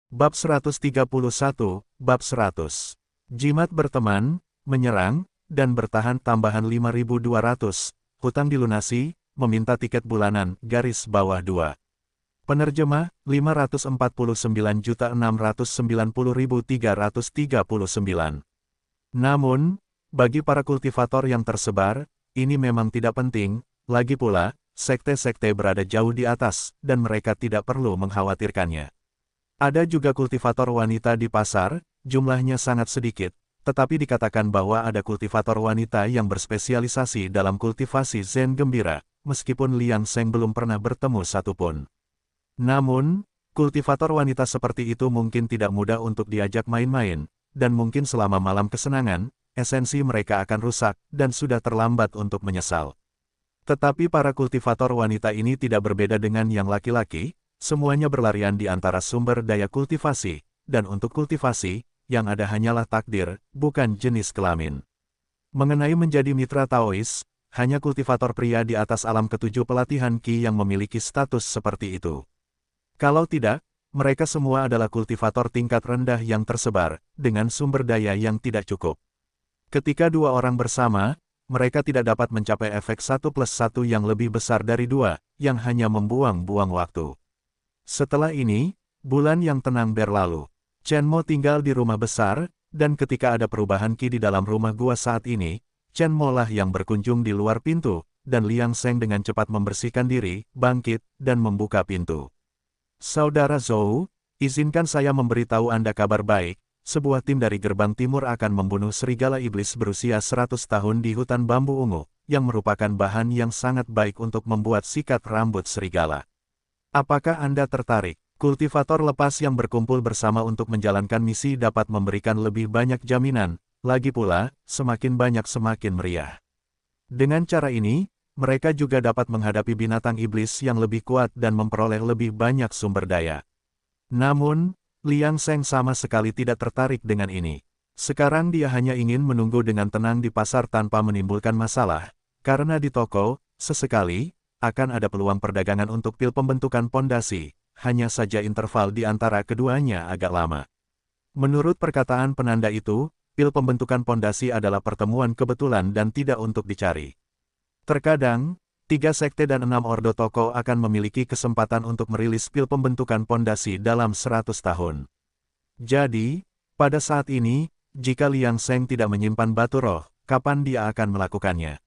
Bab 131, Bab 100. Jimat berteman, menyerang, dan bertahan tambahan 5.200, hutang dilunasi, meminta tiket bulanan, garis bawah 2. Penerjemah, 549.690.339. Namun, bagi para kultivator yang tersebar, ini memang tidak penting, lagi pula, sekte-sekte berada jauh di atas, dan mereka tidak perlu mengkhawatirkannya. Ada juga kultivator wanita di pasar, jumlahnya sangat sedikit, tetapi dikatakan bahwa ada kultivator wanita yang berspesialisasi dalam kultivasi Zen gembira, meskipun Liang Seng belum pernah bertemu satupun. Namun, kultivator wanita seperti itu mungkin tidak mudah untuk diajak main-main, dan mungkin selama malam kesenangan, esensi mereka akan rusak, dan sudah terlambat untuk menyesal. Tetapi para kultivator wanita ini tidak berbeda dengan yang laki-laki, semuanya berlarian di antara sumber daya kultivasi, dan untuk kultivasi, yang ada hanyalah takdir, bukan jenis kelamin. Mengenai menjadi mitra Taois, hanya kultivator pria di atas alam ketujuh pelatihan Qi yang memiliki status seperti itu. Kalau tidak, mereka semua adalah kultivator tingkat rendah yang tersebar, dengan sumber daya yang tidak cukup. Ketika dua orang bersama, mereka tidak dapat mencapai efek 1+1 yang lebih besar dari 2, yang hanya membuang-buang waktu. Setelah ini, bulan yang tenang berlalu. Chen Mo tinggal di rumah besar, dan ketika ada perubahan Qi di dalam rumah gua saat ini, Chen Mo lah yang berkunjung di luar pintu, dan Liang Seng dengan cepat membersihkan diri, bangkit, dan membuka pintu. Saudara Zhou, izinkan saya memberitahu Anda kabar baik, sebuah tim dari gerbang timur akan membunuh serigala iblis berusia 100 tahun di hutan bambu ungu, yang merupakan bahan yang sangat baik untuk membuat sikat rambut serigala. Apakah Anda tertarik? Kultivator lepas yang berkumpul bersama untuk menjalankan misi dapat memberikan lebih banyak jaminan, lagi pula, semakin banyak semakin meriah. Dengan cara ini, mereka juga dapat menghadapi binatang iblis yang lebih kuat dan memperoleh lebih banyak sumber daya. Namun, Liang Seng sama sekali tidak tertarik dengan ini. Sekarang dia hanya ingin menunggu dengan tenang di pasar tanpa menimbulkan masalah, karena di toko, sesekali, akan ada peluang perdagangan untuk pil pembentukan pondasi, hanya saja interval di antara keduanya agak lama. Menurut perkataan penanda itu, pil pembentukan pondasi adalah pertemuan kebetulan dan tidak untuk dicari. Terkadang, 3 sekte dan 6 ordo toko akan memiliki kesempatan untuk merilis pil pembentukan pondasi dalam 100 tahun. Jadi, pada saat ini, jika Liang Seng tidak menyimpan batu roh, kapan dia akan melakukannya?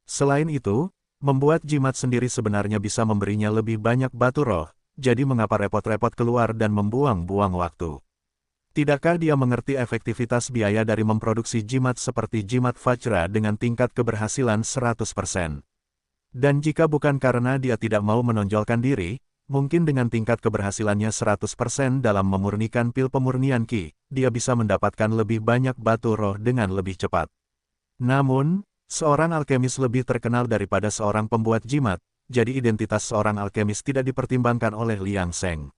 Selain itu, membuat jimat sendiri sebenarnya bisa memberinya lebih banyak batu roh, jadi mengapa repot-repot keluar dan membuang-buang waktu? Tidakkah dia mengerti efektivitas biaya dari memproduksi jimat seperti jimat Vajra dengan tingkat keberhasilan 100%? Dan jika bukan karena dia tidak mau menonjolkan diri, mungkin dengan tingkat keberhasilannya 100% dalam memurnikan pil pemurnian Qi, dia bisa mendapatkan lebih banyak batu roh dengan lebih cepat. Namun, seorang alkemis lebih terkenal daripada seorang pembuat jimat, jadi identitas seorang alkemis tidak dipertimbangkan oleh Liang Seng.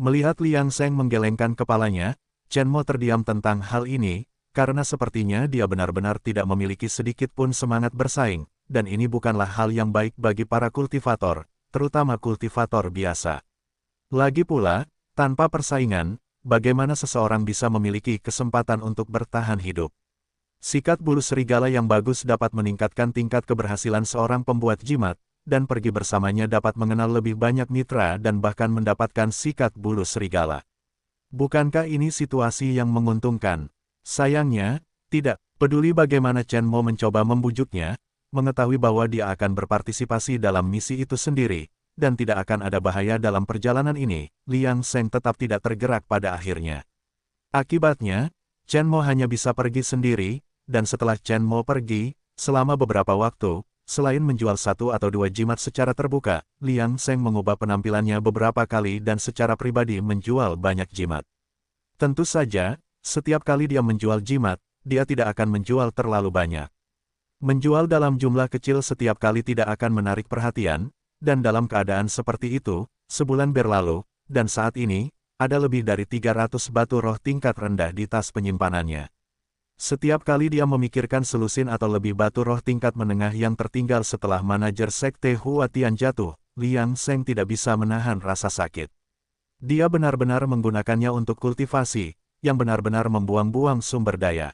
Melihat Liang Seng menggelengkan kepalanya, Chen Mo terdiam tentang hal ini, karena sepertinya dia benar-benar tidak memiliki sedikit pun semangat bersaing, dan ini bukanlah hal yang baik bagi para kultivator, terutama kultivator biasa. Lagi pula, tanpa persaingan, bagaimana seseorang bisa memiliki kesempatan untuk bertahan hidup? Sikat bulu serigala yang bagus dapat meningkatkan tingkat keberhasilan seorang pembuat jimat, dan pergi bersamanya dapat mengenal lebih banyak mitra dan bahkan mendapatkan sikat bulu serigala. Bukankah ini situasi yang menguntungkan? Sayangnya, tidak. Peduli bagaimana Chen Mo mencoba membujuknya, mengetahui bahwa dia akan berpartisipasi dalam misi itu sendiri, dan tidak akan ada bahaya dalam perjalanan ini, Liang Seng tetap tidak tergerak pada akhirnya. Akibatnya, Chen Mo hanya bisa pergi sendiri, dan setelah Chen Mo pergi, selama beberapa waktu, selain menjual 1 atau 2 jimat secara terbuka, Liang Seng mengubah penampilannya beberapa kali dan secara pribadi menjual banyak jimat. Tentu saja, setiap kali dia menjual jimat, dia tidak akan menjual terlalu banyak. Menjual dalam jumlah kecil setiap kali tidak akan menarik perhatian, dan dalam keadaan seperti itu, sebulan berlalu, dan saat ini, ada lebih dari 300 batu roh tingkat rendah di tas penyimpanannya. Setiap kali dia memikirkan selusin atau lebih batu roh tingkat menengah yang tertinggal setelah manajer sekte Hua Tian jatuh, Liang Seng tidak bisa menahan rasa sakit. Dia benar-benar menggunakannya untuk kultivasi, yang benar-benar membuang-buang sumber daya.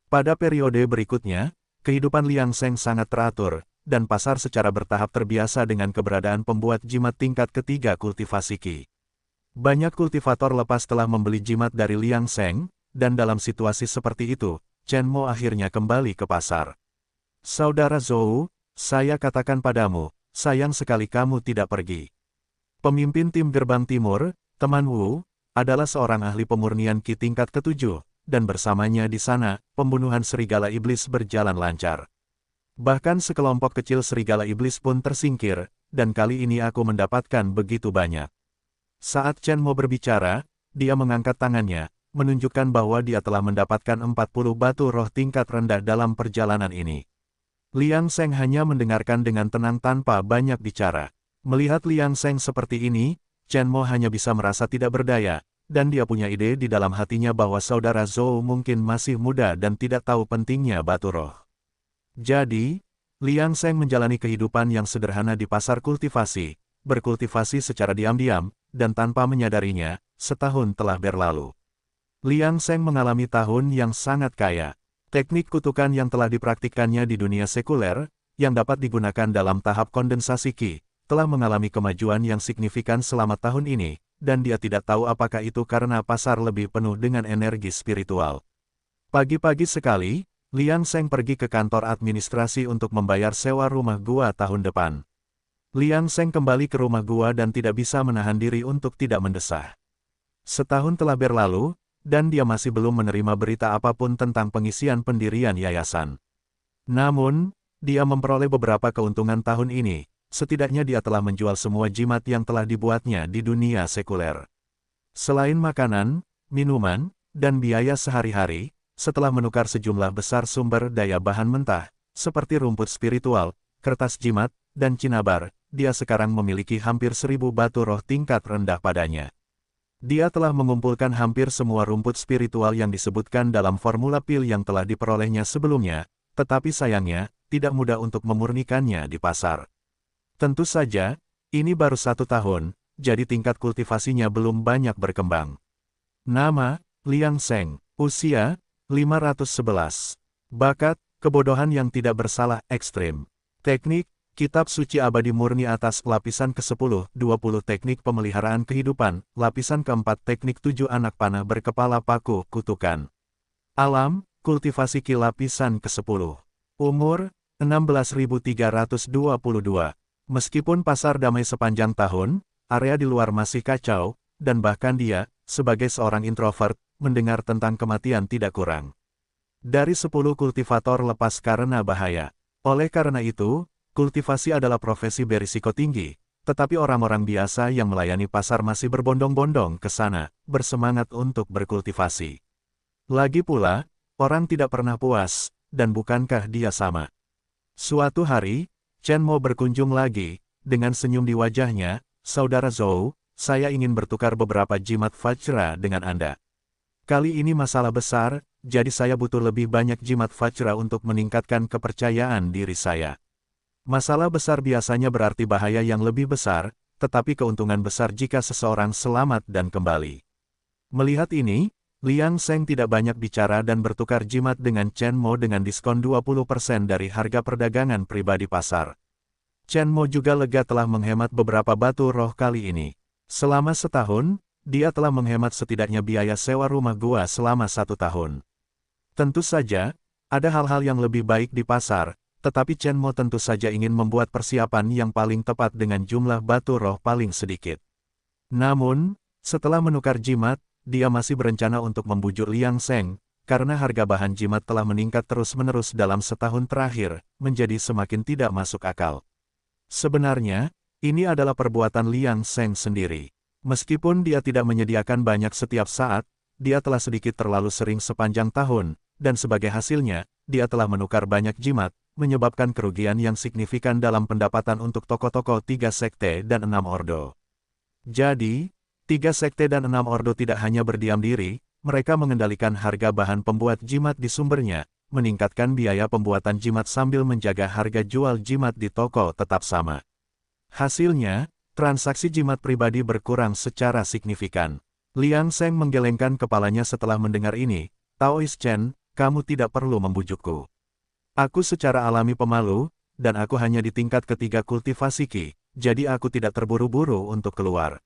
Pada periode berikutnya, kehidupan Liang Seng sangat teratur, dan pasar secara bertahap terbiasa dengan keberadaan pembuat jimat tingkat ketiga kultivasi Qi. Banyak kultivator lepas telah membeli jimat dari Liang Seng, dan dalam situasi seperti itu, Chen Mo akhirnya kembali ke pasar. Saudara Zhou, saya katakan padamu, sayang sekali kamu tidak pergi. Pemimpin tim Gerbang Timur, teman Wu, adalah seorang ahli pemurnian Qi tingkat ketujuh, dan bersamanya di sana, pembunuhan serigala iblis berjalan lancar. Bahkan sekelompok kecil serigala iblis pun tersingkir, dan kali ini aku mendapatkan begitu banyak. Saat Chen Mo berbicara, dia mengangkat tangannya, menunjukkan bahwa dia telah mendapatkan 40 batu roh tingkat rendah dalam perjalanan ini. Liang Seng hanya mendengarkan dengan tenang tanpa banyak bicara. Melihat Liang Seng seperti ini, Chen Mo hanya bisa merasa tidak berdaya, dan dia punya ide di dalam hatinya bahwa saudara Zhou mungkin masih muda dan tidak tahu pentingnya batu roh. Jadi, Liang Seng menjalani kehidupan yang sederhana di pasar kultivasi, berkultivasi secara diam-diam, dan tanpa menyadarinya, setahun telah berlalu. Liang Seng mengalami tahun yang sangat kaya. Teknik kutukan yang telah dipraktikkannya di dunia sekuler, yang dapat digunakan dalam tahap kondensasi Qi, telah mengalami kemajuan yang signifikan selama tahun ini, dan dia tidak tahu apakah itu karena pasar lebih penuh dengan energi spiritual. Pagi-pagi sekali, Liang Seng pergi ke kantor administrasi untuk membayar sewa rumah gua tahun depan. Liang Seng kembali ke rumah gua dan tidak bisa menahan diri untuk tidak mendesah. Setahun telah berlalu, dan dia masih belum menerima berita apapun tentang pengisian pendirian yayasan. Namun, dia memperoleh beberapa keuntungan tahun ini. Setidaknya dia telah menjual semua jimat yang telah dibuatnya di dunia sekuler. Selain makanan, minuman, dan biaya sehari-hari, setelah menukar sejumlah besar sumber daya bahan mentah, seperti rumput spiritual, kertas jimat, dan cinabar, dia sekarang memiliki hampir 1000 batu roh tingkat rendah padanya. Dia telah mengumpulkan hampir semua rumput spiritual yang disebutkan dalam formula pil yang telah diperolehnya sebelumnya, tetapi sayangnya, tidak mudah untuk memurnikannya di pasar. Tentu saja, ini baru 1 tahun, jadi tingkat kultivasinya belum banyak berkembang. Nama, Liang Seng, usia, 511. Bakat, kebodohan yang tidak bersalah ekstrim. Teknik, Kitab Suci Abadi Murni atas lapisan ke-10, 20 teknik pemeliharaan kehidupan, lapisan ke-4 teknik 7 anak panah berkepala paku, kutukan. Alam, kultivasi Qi lapisan ke-10. Umur, 16.322. Meskipun pasar damai sepanjang tahun, area di luar masih kacau, dan bahkan dia, sebagai seorang introvert, mendengar tentang kematian tidak kurang. Dari 10 kultivator lepas karena bahaya. Oleh karena itu, kultivasi adalah profesi berisiko tinggi, tetapi orang-orang biasa yang melayani pasar masih berbondong-bondong ke sana, bersemangat untuk berkultivasi. Lagi pula, orang tidak pernah puas, dan bukankah dia sama? Suatu hari, Chen Mo berkunjung lagi, dengan senyum di wajahnya, Saudara Zhou, saya ingin bertukar beberapa jimat Vajra dengan Anda. Kali ini masalah besar, jadi saya butuh lebih banyak jimat Vajra untuk meningkatkan kepercayaan diri saya. Masalah besar biasanya berarti bahaya yang lebih besar, tetapi keuntungan besar jika seseorang selamat dan kembali. Melihat ini, Liang Seng tidak banyak bicara dan bertukar jimat dengan Chen Mo dengan diskon 20% dari harga perdagangan pribadi pasar. Chen Mo juga lega telah menghemat beberapa batu roh kali ini. Selama setahun, dia telah menghemat setidaknya biaya sewa rumah gua selama 1 tahun. Tentu saja, ada hal-hal yang lebih baik di pasar, tetapi Chen Mo tentu saja ingin membuat persiapan yang paling tepat dengan jumlah batu roh paling sedikit. Namun, setelah menukar jimat, dia masih berencana untuk membujuk Liang Seng, karena harga bahan jimat telah meningkat terus-menerus dalam setahun terakhir, menjadi semakin tidak masuk akal. Sebenarnya, ini adalah perbuatan Liang Seng sendiri. Meskipun dia tidak menyediakan banyak setiap saat, dia telah sedikit terlalu sering sepanjang tahun, dan sebagai hasilnya, dia telah menukar banyak jimat, menyebabkan kerugian yang signifikan dalam pendapatan untuk tokoh-tokoh 3 sekte dan 6 ordo. Jadi, 3 sekte dan 6 ordo tidak hanya berdiam diri, mereka mengendalikan harga bahan pembuat jimat di sumbernya, meningkatkan biaya pembuatan jimat sambil menjaga harga jual jimat di toko tetap sama. Hasilnya, Transaksi jimat pribadi berkurang secara signifikan. Liang Seng menggelengkan kepalanya setelah mendengar ini. Taoist Chen, kamu tidak perlu membujukku. Aku secara alami pemalu, dan aku hanya di tingkat ketiga kultivasi Qi, jadi aku tidak terburu-buru untuk keluar.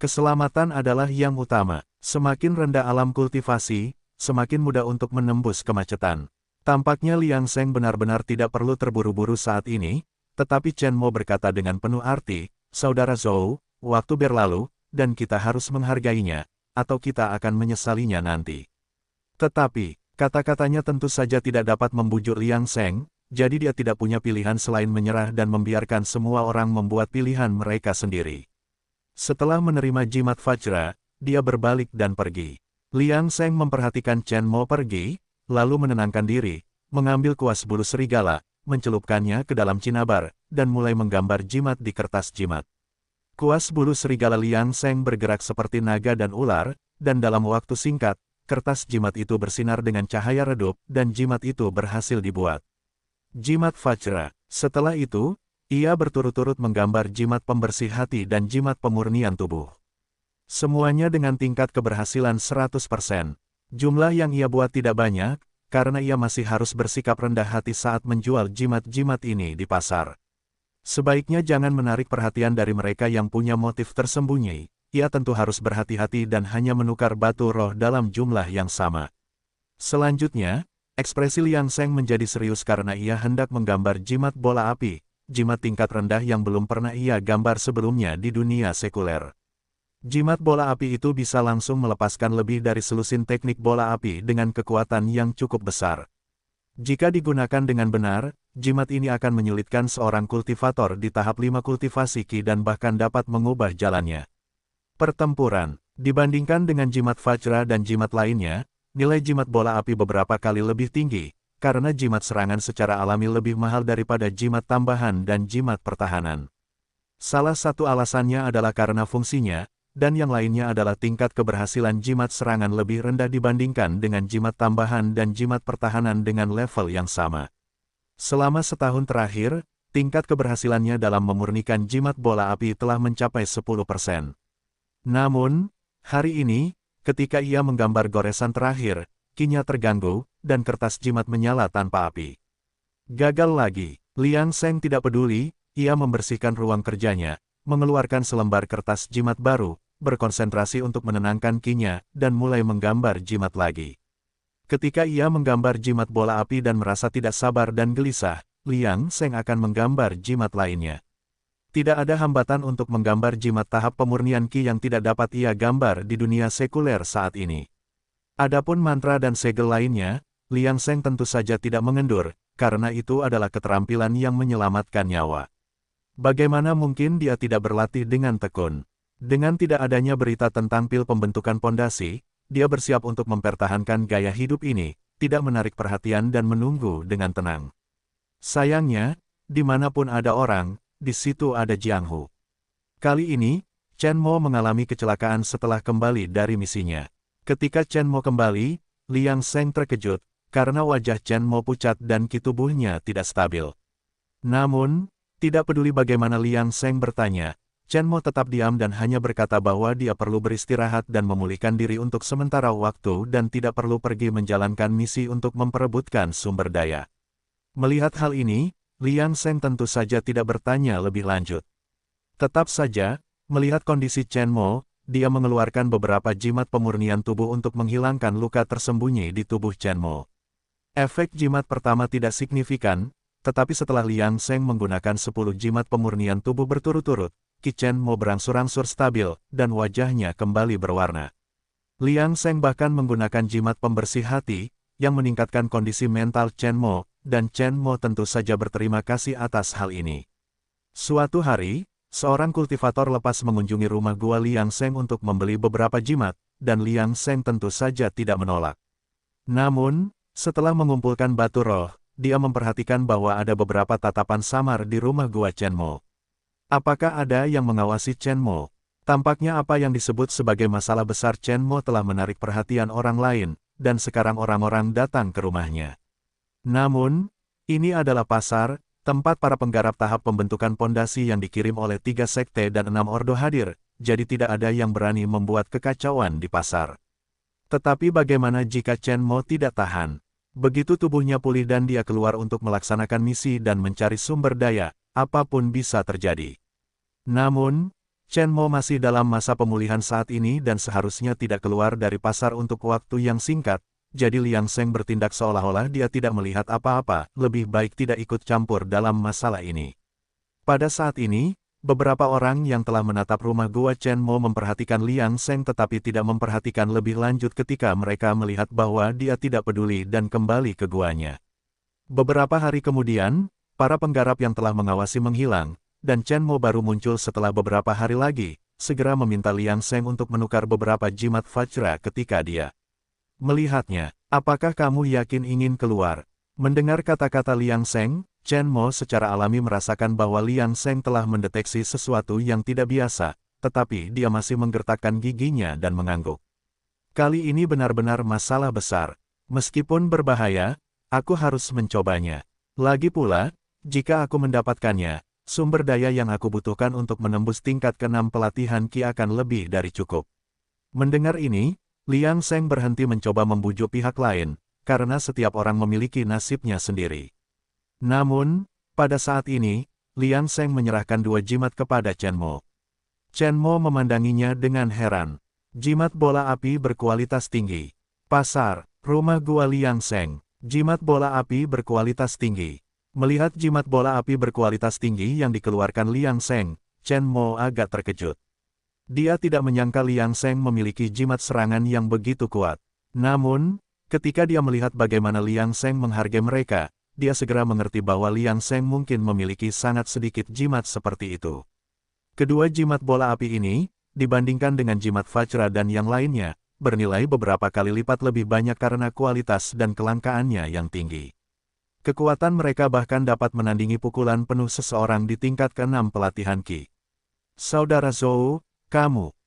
Keselamatan adalah yang utama. Semakin rendah alam kultivasi, semakin mudah untuk menembus kemacetan. Tampaknya Liang Seng benar-benar tidak perlu terburu-buru saat ini, tetapi Chen Mo berkata dengan penuh arti, Saudara Zhou, waktu berlalu, dan kita harus menghargainya, atau kita akan menyesalinya nanti. Tetapi, kata-katanya tentu saja tidak dapat membujuk Liang Seng, jadi dia tidak punya pilihan selain menyerah dan membiarkan semua orang membuat pilihan mereka sendiri. Setelah menerima jimat Vajra, dia berbalik dan pergi. Liang Seng memperhatikan Chen Mo pergi, lalu menenangkan diri, mengambil kuas bulu serigala, mencelupkannya ke dalam cinabar, dan mulai menggambar jimat di kertas jimat. Kuas bulu serigala Liang Seng bergerak seperti naga dan ular, dan dalam waktu singkat, kertas jimat itu bersinar dengan cahaya redup, dan jimat itu berhasil dibuat. Jimat Vajra. Setelah itu, ia berturut-turut menggambar jimat pembersih hati dan jimat pemurnian tubuh. Semuanya dengan tingkat keberhasilan 100%. Jumlah yang ia buat tidak banyak, karena ia masih harus bersikap rendah hati saat menjual jimat-jimat ini di pasar. Sebaiknya jangan menarik perhatian dari mereka yang punya motif tersembunyi. Ia tentu harus berhati-hati dan hanya menukar batu roh dalam jumlah yang sama. Selanjutnya, ekspresi Liang Seng menjadi serius karena ia hendak menggambar jimat bola api, jimat tingkat rendah yang belum pernah ia gambar sebelumnya di dunia sekuler. Jimat bola api itu bisa langsung melepaskan lebih dari selusin teknik bola api dengan kekuatan yang cukup besar. Jika digunakan dengan benar, jimat ini akan menyulitkan seorang kultivator di tahap 5 kultivasi Qi dan bahkan dapat mengubah jalannya. Pertempuran. Dibandingkan dengan jimat Vajra dan jimat lainnya, nilai jimat bola api beberapa kali lebih tinggi, karena jimat serangan secara alami lebih mahal daripada jimat tambahan dan jimat pertahanan. Salah satu alasannya adalah karena fungsinya, dan yang lainnya adalah tingkat keberhasilan jimat serangan lebih rendah dibandingkan dengan jimat tambahan dan jimat pertahanan dengan level yang sama. Selama setahun terakhir, tingkat keberhasilannya dalam memurnikan jimat bola api telah mencapai 10%. Namun, hari ini, ketika ia menggambar goresan terakhir, Qi-nya terganggu, dan kertas jimat menyala tanpa api. Gagal lagi. Liang Seng tidak peduli, ia membersihkan ruang kerjanya, mengeluarkan selembar kertas jimat baru, berkonsentrasi untuk menenangkan Qi-nya, dan mulai menggambar jimat lagi. Ketika ia menggambar jimat bola api dan merasa tidak sabar dan gelisah, Liang Seng akan menggambar jimat lainnya. Tidak ada hambatan untuk menggambar jimat tahap pemurnian Qi yang tidak dapat ia gambar di dunia sekuler saat ini. Adapun mantra dan segel lainnya, Liang Seng tentu saja tidak mengendur, karena itu adalah keterampilan yang menyelamatkan nyawa. Bagaimana mungkin dia tidak berlatih dengan tekun? Dengan tidak adanya berita tentang pil pembentukan pondasi, dia bersiap untuk mempertahankan gaya hidup ini, tidak menarik perhatian dan menunggu dengan tenang. Sayangnya, dimanapun ada orang, di situ ada Jiang Hu. Kali ini, Chen Mo mengalami kecelakaan setelah kembali dari misinya. Ketika Chen Mo kembali, Liang Seng terkejut, karena wajah Chen Mo pucat dan Qi tubuhnya tidak stabil. Namun, tidak peduli bagaimana Liang Seng bertanya, Chen Mo tetap diam dan hanya berkata bahwa dia perlu beristirahat dan memulihkan diri untuk sementara waktu dan tidak perlu pergi menjalankan misi untuk memperebutkan sumber daya. Melihat hal ini, Liang Seng tentu saja tidak bertanya lebih lanjut. Tetap saja, melihat kondisi Chen Mo, dia mengeluarkan beberapa jimat pemurnian tubuh untuk menghilangkan luka tersembunyi di tubuh Chen Mo. Efek jimat pertama tidak signifikan, tetapi setelah Liang Seng menggunakan 10 jimat pemurnian tubuh berturut-turut, Qi Chen Mo berangsur-angsur stabil, dan wajahnya kembali berwarna. Liang Seng bahkan menggunakan jimat pembersih hati, yang meningkatkan kondisi mental Chen Mo, dan Chen Mo tentu saja berterima kasih atas hal ini. Suatu hari, seorang kultivator lepas mengunjungi rumah gua Liang Seng untuk membeli beberapa jimat, dan Liang Seng tentu saja tidak menolak. Namun, setelah mengumpulkan batu roh, dia memperhatikan bahwa ada beberapa tatapan samar di rumah gua Chen Mo. Apakah ada yang mengawasi Chen Mo? Tampaknya apa yang disebut sebagai masalah besar Chen Mo telah menarik perhatian orang lain, dan sekarang orang-orang datang ke rumahnya. Namun, ini adalah pasar, Tempat para penggarap tahap pembentukan pondasi yang dikirim oleh 3 sekte dan 6 ordo hadir, jadi tidak ada yang berani membuat kekacauan di pasar. Tetapi bagaimana jika Chen Mo tidak tahan? Begitu tubuhnya pulih dan dia keluar untuk melaksanakan misi dan mencari sumber daya, apapun bisa terjadi. Namun, Chen Mo masih dalam masa pemulihan saat ini dan seharusnya tidak keluar dari pasar untuk waktu yang singkat, jadi Liang Seng bertindak seolah-olah dia tidak melihat apa-apa, lebih baik tidak ikut campur dalam masalah ini. Pada saat ini, beberapa orang yang telah menatap rumah gua Chen Mo memperhatikan Liang Seng tetapi tidak memperhatikan lebih lanjut ketika mereka melihat bahwa dia tidak peduli dan kembali ke guanya. Beberapa hari kemudian, para penggarap yang telah mengawasi menghilang, dan Chen Mo baru muncul setelah beberapa hari lagi, segera meminta Liang Seng untuk menukar beberapa jimat Vajra ketika dia melihatnya. Apakah kamu yakin ingin keluar? Mendengar kata-kata Liang Seng, Chen Mo secara alami merasakan bahwa Liang Seng telah mendeteksi sesuatu yang tidak biasa, tetapi dia masih menggertakkan giginya dan mengangguk. Kali ini benar-benar masalah besar. Meskipun berbahaya, aku harus mencobanya. Lagi pula, jika aku mendapatkannya, sumber daya yang aku butuhkan untuk menembus tingkat ke-6 pelatihan Qi akan lebih dari cukup. Mendengar ini, Liang Seng berhenti mencoba membujuk pihak lain, karena setiap orang memiliki nasibnya sendiri. Namun, pada saat ini, Liang Seng menyerahkan 2 jimat kepada Chen Mo. Chen Mo memandanginya dengan heran. Jimat bola api berkualitas tinggi. Pasar, rumah gua Liang Seng. Jimat bola api berkualitas tinggi. Melihat jimat bola api berkualitas tinggi yang dikeluarkan Liang Seng, Chen Mo agak terkejut. Dia tidak menyangka Liang Seng memiliki jimat serangan yang begitu kuat. Namun, ketika dia melihat bagaimana Liang Seng menghargai mereka, dia segera mengerti bahwa Liang Seng mungkin memiliki sangat sedikit jimat seperti itu. Kedua jimat bola api ini, dibandingkan dengan jimat Vajra dan yang lainnya, bernilai beberapa kali lipat lebih banyak karena kualitas dan kelangkaannya yang tinggi. Kekuatan mereka bahkan dapat menandingi pukulan penuh seseorang di tingkat ke-6 pelatihan Qi. Saudara Zhou,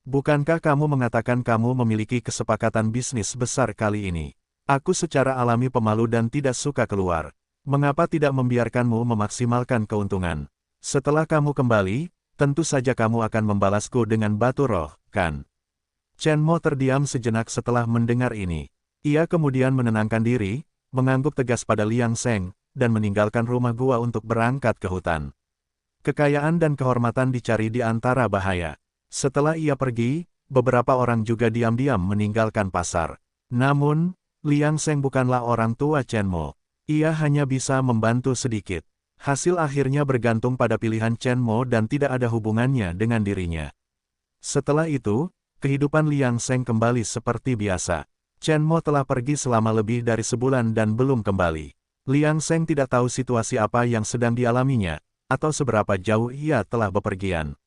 bukankah kamu mengatakan kamu memiliki kesepakatan bisnis besar kali ini? Aku secara alami pemalu dan tidak suka keluar. Mengapa tidak membiarkanmu memaksimalkan keuntungan? Setelah kamu kembali, tentu saja kamu akan membalasku dengan batu roh, kan? Chen Mo terdiam sejenak setelah mendengar ini. Ia kemudian menenangkan diri, mengangguk tegas pada Liang Seng, dan meninggalkan rumah gua untuk berangkat ke hutan. Kekayaan dan kehormatan dicari di antara bahaya. Setelah ia pergi, beberapa orang juga diam-diam meninggalkan pasar. Namun, Liang Seng bukanlah orang tua Chen Mo. Ia hanya bisa membantu sedikit. Hasil akhirnya bergantung pada pilihan Chen Mo dan tidak ada hubungannya dengan dirinya. Setelah itu, kehidupan Liang Seng kembali seperti biasa. Chen Mo telah pergi selama lebih dari sebulan dan belum kembali. Liang Seng tidak tahu situasi apa yang sedang dialaminya, atau seberapa jauh ia telah bepergian.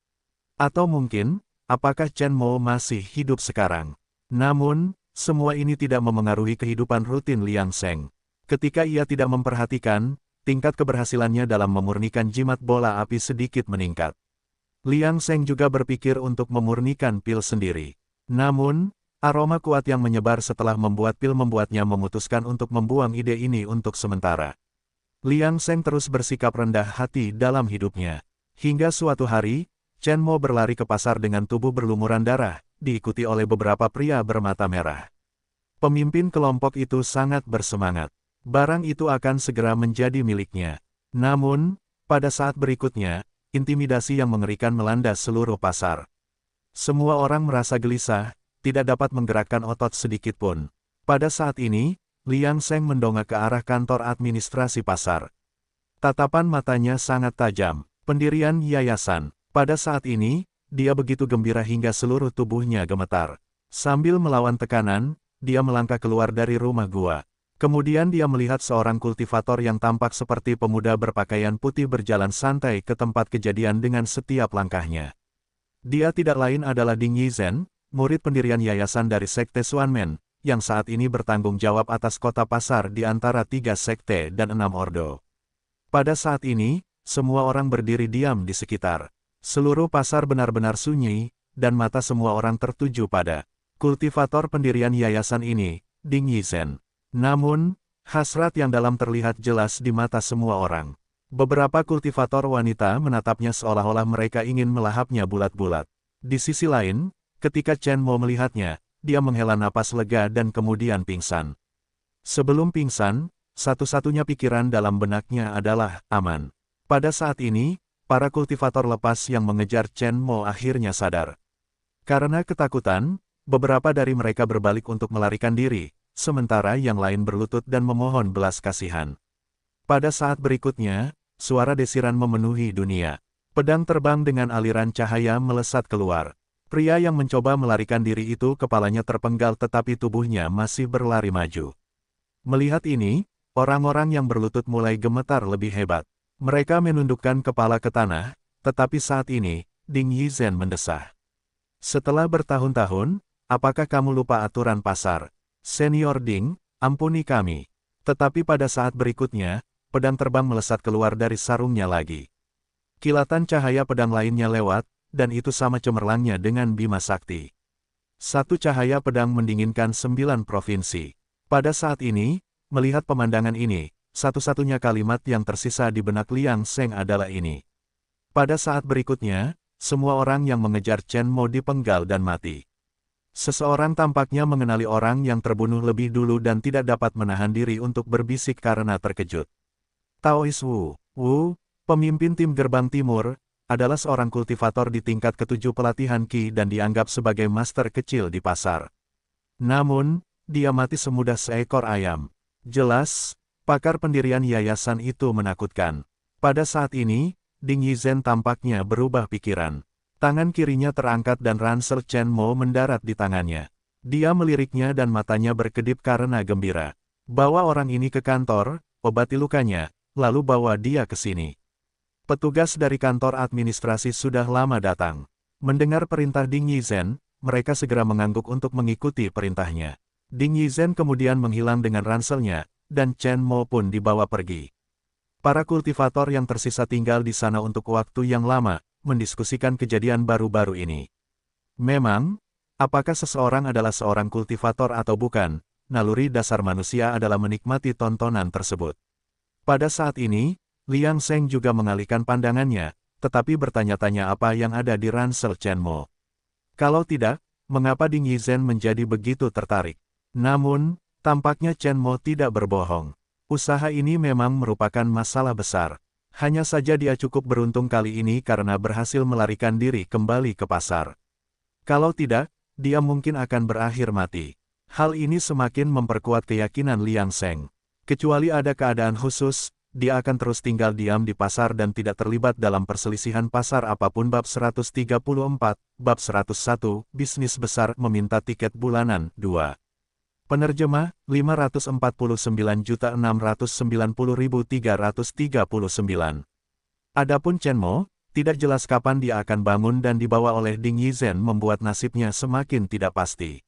Atau mungkin, apakah Chen Mo masih hidup sekarang? Namun, semua ini tidak memengaruhi kehidupan rutin Liang Seng. Ketika ia tidak memperhatikan, tingkat keberhasilannya dalam memurnikan jimat bola api sedikit meningkat. Liang Seng juga berpikir untuk memurnikan pil sendiri. Namun, aroma kuat yang menyebar setelah membuat pil membuatnya memutuskan untuk membuang ide ini untuk sementara. Liang Seng terus bersikap rendah hati dalam hidupnya. Hingga suatu hari, Chen Mo berlari ke pasar dengan tubuh berlumuran darah, diikuti oleh beberapa pria bermata merah. Pemimpin kelompok itu sangat bersemangat. Barang itu akan segera menjadi miliknya. Namun, pada saat berikutnya, intimidasi yang mengerikan melanda seluruh pasar. Semua orang merasa gelisah, tidak dapat menggerakkan otot sedikit pun. Pada saat ini, Liang Seng mendongak ke arah kantor administrasi pasar. Tatapan matanya sangat tajam. Pendirian yayasan. Pada saat ini, dia begitu gembira hingga seluruh tubuhnya gemetar. Sambil melawan tekanan, dia melangkah keluar dari rumah gua. Kemudian dia melihat seorang kultivator yang tampak seperti pemuda berpakaian putih berjalan santai ke tempat kejadian dengan setiap langkahnya. Dia tidak lain adalah Ding Yizhen, murid pendirian yayasan dari Sekte Xuanmen, yang saat ini bertanggung jawab atas kota pasar di antara 3 sekte dan 6 ordo. Pada saat ini, semua orang berdiri diam di sekitar. Seluruh pasar benar-benar sunyi, dan mata semua orang tertuju pada kultivator pendirian yayasan ini, Ding Yizhen. Namun, hasrat yang dalam terlihat jelas di mata semua orang. Beberapa kultivator wanita menatapnya seolah-olah mereka ingin melahapnya bulat-bulat. Di sisi lain, ketika Chen Mo melihatnya, dia menghela napas lega dan kemudian pingsan. Sebelum pingsan, satu-satunya pikiran dalam benaknya adalah, aman. Pada saat ini, para kultivator lepas yang mengejar Chen Mo akhirnya sadar. Karena ketakutan, beberapa dari mereka berbalik untuk melarikan diri, sementara yang lain berlutut dan memohon belas kasihan. Pada saat berikutnya, suara desiran memenuhi dunia. Pedang terbang dengan aliran cahaya melesat keluar. Pria yang mencoba melarikan diri itu kepalanya terpenggal tetapi tubuhnya masih berlari maju. Melihat ini, orang-orang yang berlutut mulai gemetar lebih hebat. Mereka menundukkan kepala ke tanah, tetapi saat ini, Ding Yizhen mendesah. Setelah bertahun-tahun, apakah kamu lupa aturan pasar? Senior Ding, ampuni kami. Tetapi pada saat berikutnya, pedang terbang melesat keluar dari sarungnya lagi. Kilatan cahaya pedang lainnya lewat, dan itu sama cemerlangnya dengan Bima Sakti. Satu cahaya pedang mendinginkan 9 provinsi. Pada saat ini, melihat pemandangan ini, satu-satunya kalimat yang tersisa di benak Liang Seng adalah ini. Pada saat berikutnya, semua orang yang mengejar Chen Mo dipenggal dan mati. Seseorang tampaknya mengenali orang yang terbunuh lebih dulu dan tidak dapat menahan diri untuk berbisik karena terkejut. Taois Wu, pemimpin tim Gerbang Timur, adalah seorang kultivator di tingkat ke-7 pelatihan Qi dan dianggap sebagai master kecil di pasar. Namun, dia mati semudah seekor ayam. Jelas, pakar pendirian yayasan itu menakutkan. Pada saat ini, Ding Yizhen tampaknya berubah pikiran. Tangan kirinya terangkat dan ransel Chen Mo mendarat di tangannya. Dia meliriknya dan matanya berkedip karena gembira. Bawa orang ini ke kantor, obati lukanya, lalu bawa dia ke sini. Petugas dari kantor administrasi sudah lama datang. Mendengar perintah Ding Yizhen, mereka segera mengangguk untuk mengikuti perintahnya. Ding Yizhen kemudian menghilang dengan ranselnya, dan Chen Mo pun dibawa pergi. Para kultivator yang tersisa tinggal di sana untuk waktu yang lama, mendiskusikan kejadian baru-baru ini. Memang, apakah seseorang adalah seorang kultivator atau bukan, naluri dasar manusia adalah menikmati tontonan tersebut. Pada saat ini, Liang Seng juga mengalihkan pandangannya, tetapi bertanya-tanya apa yang ada di ransel Chen Mo. Kalau tidak, mengapa Ding Yizhen menjadi begitu tertarik? Namun, tampaknya Chen Mo tidak berbohong. Usaha ini memang merupakan masalah besar. Hanya saja dia cukup beruntung kali ini karena berhasil melarikan diri kembali ke pasar. Kalau tidak, dia mungkin akan berakhir mati. Hal ini semakin memperkuat keyakinan Liang Seng. Kecuali ada keadaan khusus, dia akan terus tinggal diam di pasar dan tidak terlibat dalam perselisihan pasar apapun. Bab 134, Bab 101, Bisnis Besar Meminta Tiket Bulanan, 2. Penerjemah, 549.690.339. Adapun Chen Mo, tidak jelas kapan dia akan bangun dan dibawa oleh Ding Yizhen membuat nasibnya semakin tidak pasti.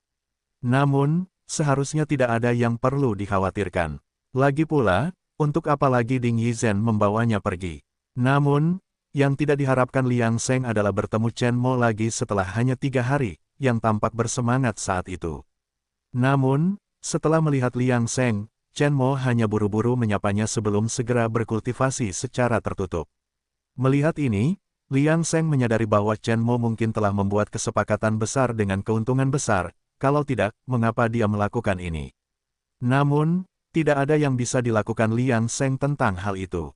Namun, seharusnya tidak ada yang perlu dikhawatirkan. Lagi pula, untuk apa lagi Ding Yizhen membawanya pergi? Namun, yang tidak diharapkan Liang Seng adalah bertemu Chen Mo lagi setelah hanya 3 hari, yang tampak bersemangat saat itu. Namun, setelah melihat Liang Seng, Chen Mo hanya buru-buru menyapanya sebelum segera berkultivasi secara tertutup. Melihat ini, Liang Seng menyadari bahwa Chen Mo mungkin telah membuat kesepakatan besar dengan keuntungan besar, kalau tidak, mengapa dia melakukan ini? Namun, tidak ada yang bisa dilakukan Liang Seng tentang hal itu.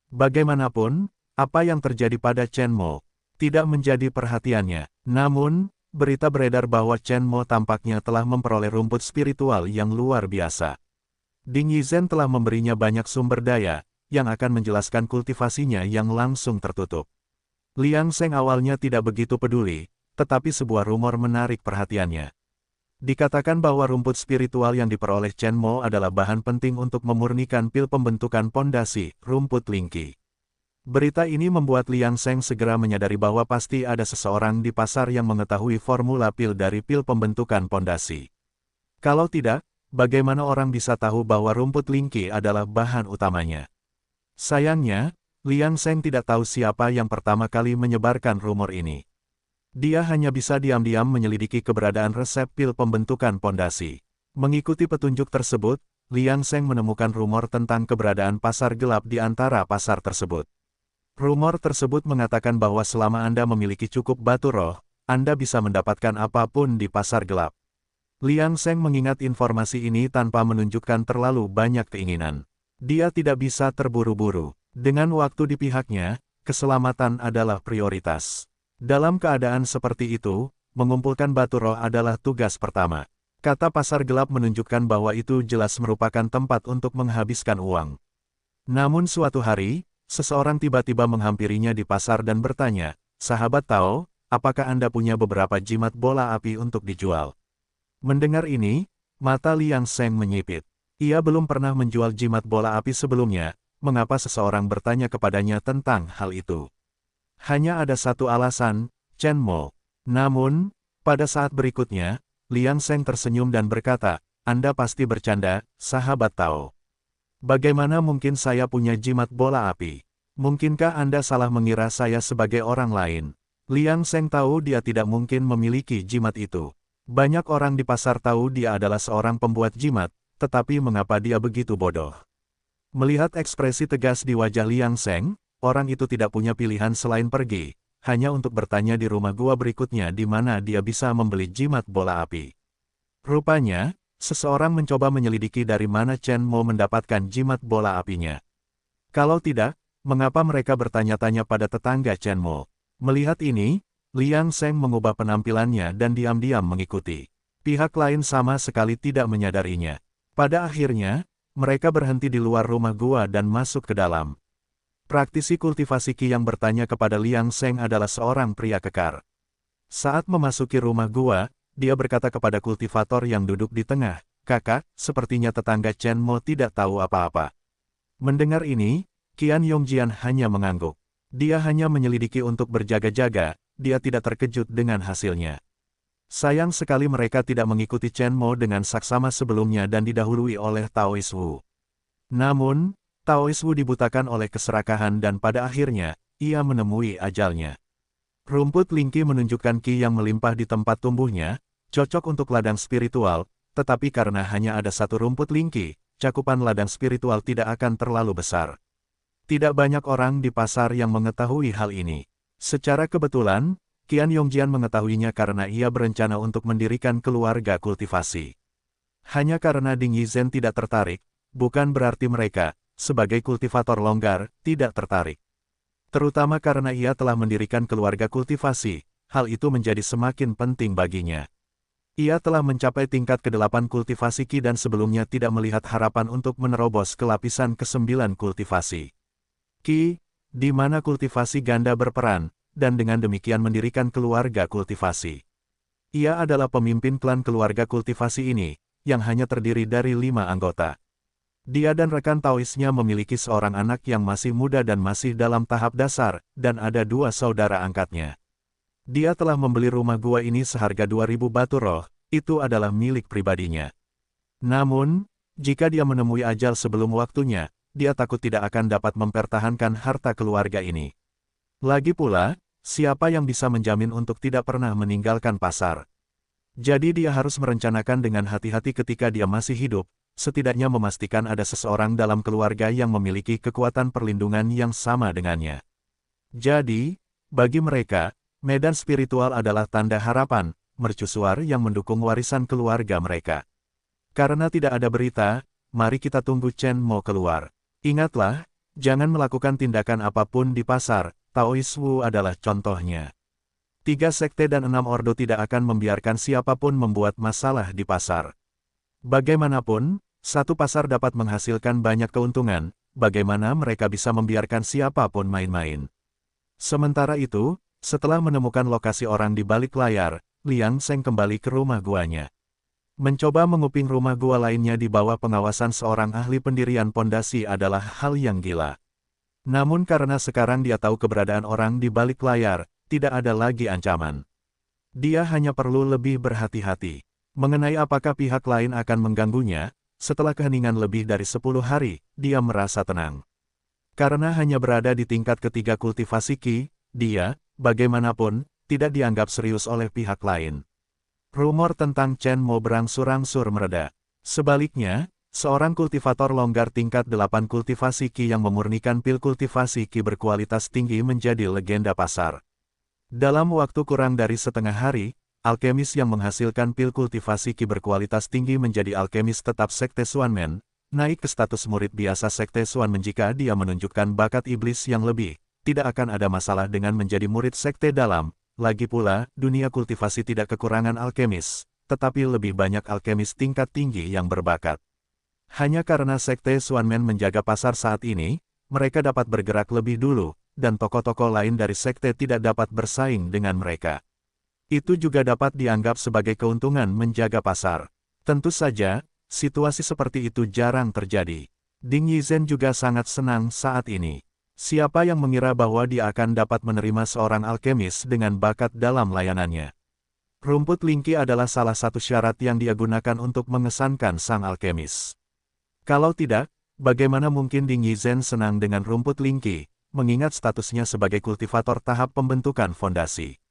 Bagaimanapun, apa yang terjadi pada Chen Mo tidak menjadi perhatiannya. Namun, berita beredar bahwa Chen Mo tampaknya telah memperoleh rumput spiritual yang luar biasa. Ding Yizhen telah memberinya banyak sumber daya, yang akan menjelaskan kultivasinya yang langsung tertutup. Liang Seng awalnya tidak begitu peduli, tetapi sebuah rumor menarik perhatiannya. Dikatakan bahwa rumput spiritual yang diperoleh Chen Mo adalah bahan penting untuk memurnikan pil pembentukan pondasi, rumput Lingqi. Berita ini membuat Liang Seng segera menyadari bahwa pasti ada seseorang di pasar yang mengetahui formula pil dari pil pembentukan pondasi. Kalau tidak, bagaimana orang bisa tahu bahwa rumput Lingqi adalah bahan utamanya? Sayangnya, Liang Seng tidak tahu siapa yang pertama kali menyebarkan rumor ini. Dia hanya bisa diam-diam menyelidiki keberadaan resep pil pembentukan pondasi. Mengikuti petunjuk tersebut, Liang Seng menemukan rumor tentang keberadaan pasar gelap di antara pasar tersebut. Rumor tersebut mengatakan bahwa selama Anda memiliki cukup batu roh, Anda bisa mendapatkan apapun di pasar gelap. Liang Seng mengingat informasi ini tanpa menunjukkan terlalu banyak keinginan. Dia tidak bisa terburu-buru. Dengan waktu di pihaknya, keselamatan adalah prioritas. Dalam keadaan seperti itu, mengumpulkan batu roh adalah tugas pertama. Kata pasar gelap menunjukkan bahwa itu jelas merupakan tempat untuk menghabiskan uang. Namun suatu hari, seseorang tiba-tiba menghampirinya di pasar dan bertanya, "Sahabat Tao, apakah Anda punya beberapa jimat bola api untuk dijual?" Mendengar ini, mata Liang Seng menyipit. Ia belum pernah menjual jimat bola api sebelumnya, mengapa seseorang bertanya kepadanya tentang hal itu? Hanya ada satu alasan, Chen Mo. Namun, pada saat berikutnya, Liang Seng tersenyum dan berkata, "Anda pasti bercanda, sahabat Tao. Bagaimana mungkin saya punya jimat bola api? Mungkinkah Anda salah mengira saya sebagai orang lain?" Liang Seng tahu dia tidak mungkin memiliki jimat itu. Banyak orang di pasar tahu dia adalah seorang pembuat jimat, tetapi mengapa dia begitu bodoh? Melihat ekspresi tegas di wajah Liang Seng, orang itu tidak punya pilihan selain pergi, hanya untuk bertanya di rumah gua berikutnya di mana dia bisa membeli jimat bola api. Rupanya, seseorang mencoba menyelidiki dari mana Chen Mo mendapatkan jimat bola apinya. Kalau tidak, mengapa mereka bertanya-tanya pada tetangga Chen Mo? Melihat ini, Liang Seng mengubah penampilannya dan diam-diam mengikuti. Pihak lain sama sekali tidak menyadarinya. Pada akhirnya, mereka berhenti di luar rumah gua dan masuk ke dalam. Praktisi kultivasi Qi yang bertanya kepada Liang Seng adalah seorang pria kekar. Saat memasuki rumah gua, dia berkata kepada kultivator yang duduk di tengah, "Kakak, sepertinya tetangga Chen Mo tidak tahu apa-apa." Mendengar ini, Qian Yongjian hanya mengangguk. Dia hanya menyelidiki untuk berjaga-jaga, dia tidak terkejut dengan hasilnya. Sayang sekali mereka tidak mengikuti Chen Mo dengan saksama sebelumnya dan didahului oleh Taois Wu. Namun, Taois Wu dibutakan oleh keserakahan dan pada akhirnya, ia menemui ajalnya. Rumput lingki menunjukkan Qi yang melimpah di tempat tumbuhnya, cocok untuk ladang spiritual, tetapi karena hanya ada satu rumput lingki, cakupan ladang spiritual tidak akan terlalu besar. Tidak banyak orang di pasar yang mengetahui hal ini. Secara kebetulan, Qian Yongjian mengetahuinya karena ia berencana untuk mendirikan keluarga kultivasi. Hanya karena Ding Yizhen tidak tertarik, bukan berarti mereka, sebagai kultivator longgar, tidak tertarik. Terutama karena ia telah mendirikan keluarga kultivasi, hal itu menjadi semakin penting baginya. Ia telah mencapai tingkat ke-8 kultivasi Qi dan sebelumnya tidak melihat harapan untuk menerobos ke lapisan ke-9 kultivasi Qi, di mana kultivasi ganda berperan, dan dengan demikian mendirikan keluarga kultivasi. Ia adalah pemimpin klan keluarga kultivasi ini, yang hanya terdiri dari 5 anggota. Dia dan rekan Taoisnya memiliki seorang anak yang masih muda dan masih dalam tahap dasar, dan ada 2 saudara angkatnya. Dia telah membeli rumah gua ini seharga 2.000 batu roh, itu adalah milik pribadinya. Namun, jika dia menemui ajal sebelum waktunya, dia takut tidak akan dapat mempertahankan harta keluarga ini. Lagi pula, siapa yang bisa menjamin untuk tidak pernah meninggalkan pasar? Jadi dia harus merencanakan dengan hati-hati ketika dia masih hidup, setidaknya memastikan ada seseorang dalam keluarga yang memiliki kekuatan perlindungan yang sama dengannya. Jadi, bagi mereka, medan spiritual adalah tanda harapan, mercusuar yang mendukung warisan keluarga mereka. Karena tidak ada berita, mari kita tunggu Chen Mo keluar. Ingatlah, jangan melakukan tindakan apapun di pasar, Taois Wu adalah contohnya. 3 sekte dan 6 ordo tidak akan membiarkan siapapun membuat masalah di pasar. Bagaimanapun, satu pasar dapat menghasilkan banyak keuntungan, bagaimana mereka bisa membiarkan siapapun main-main. Sementara itu, setelah menemukan lokasi orang di balik layar, Liang Seng kembali ke rumah guanya. Mencoba menguping rumah gua lainnya di bawah pengawasan seorang ahli pendirian pondasi adalah hal yang gila. Namun karena sekarang dia tahu keberadaan orang di balik layar, tidak ada lagi ancaman. Dia hanya perlu lebih berhati-hati. Mengenai apakah pihak lain akan mengganggunya, setelah keheningan lebih dari 10 hari, dia merasa tenang. Karena hanya berada di tingkat ketiga kultivasi Qi, dia, bagaimanapun, tidak dianggap serius oleh pihak lain. Rumor tentang Chen Mo berangsur-angsur mereda. Sebaliknya, seorang kultivator longgar tingkat 8 kultivasi Qi yang memurnikan pil kultivasi Qi berkualitas tinggi menjadi legenda pasar. Dalam waktu kurang dari setengah hari, alkemis yang menghasilkan pil kultivasi Qi berkualitas tinggi menjadi alkemis tetap Sekte Xuanmen, naik ke status murid biasa Sekte Xuanmen jika dia menunjukkan bakat iblis yang lebih. Tidak akan ada masalah dengan menjadi murid Sekte Dalam. Lagi pula, dunia kultivasi tidak kekurangan alkemis, tetapi lebih banyak alkemis tingkat tinggi yang berbakat. Hanya karena Sekte Xuanmen menjaga pasar saat ini, mereka dapat bergerak lebih dulu, dan tokoh-tokoh lain dari sekte tidak dapat bersaing dengan mereka. Itu juga dapat dianggap sebagai keuntungan menjaga pasar. Tentu saja, situasi seperti itu jarang terjadi. Ding Yizhen juga sangat senang saat ini. Siapa yang mengira bahwa dia akan dapat menerima seorang alkemis dengan bakat dalam layanannya? Rumput Lingqi adalah salah satu syarat yang dia gunakan untuk mengesankan sang alkemis. Kalau tidak, bagaimana mungkin Ding Yizhen senang dengan rumput Lingqi, mengingat statusnya sebagai kultivator tahap pembentukan fondasi?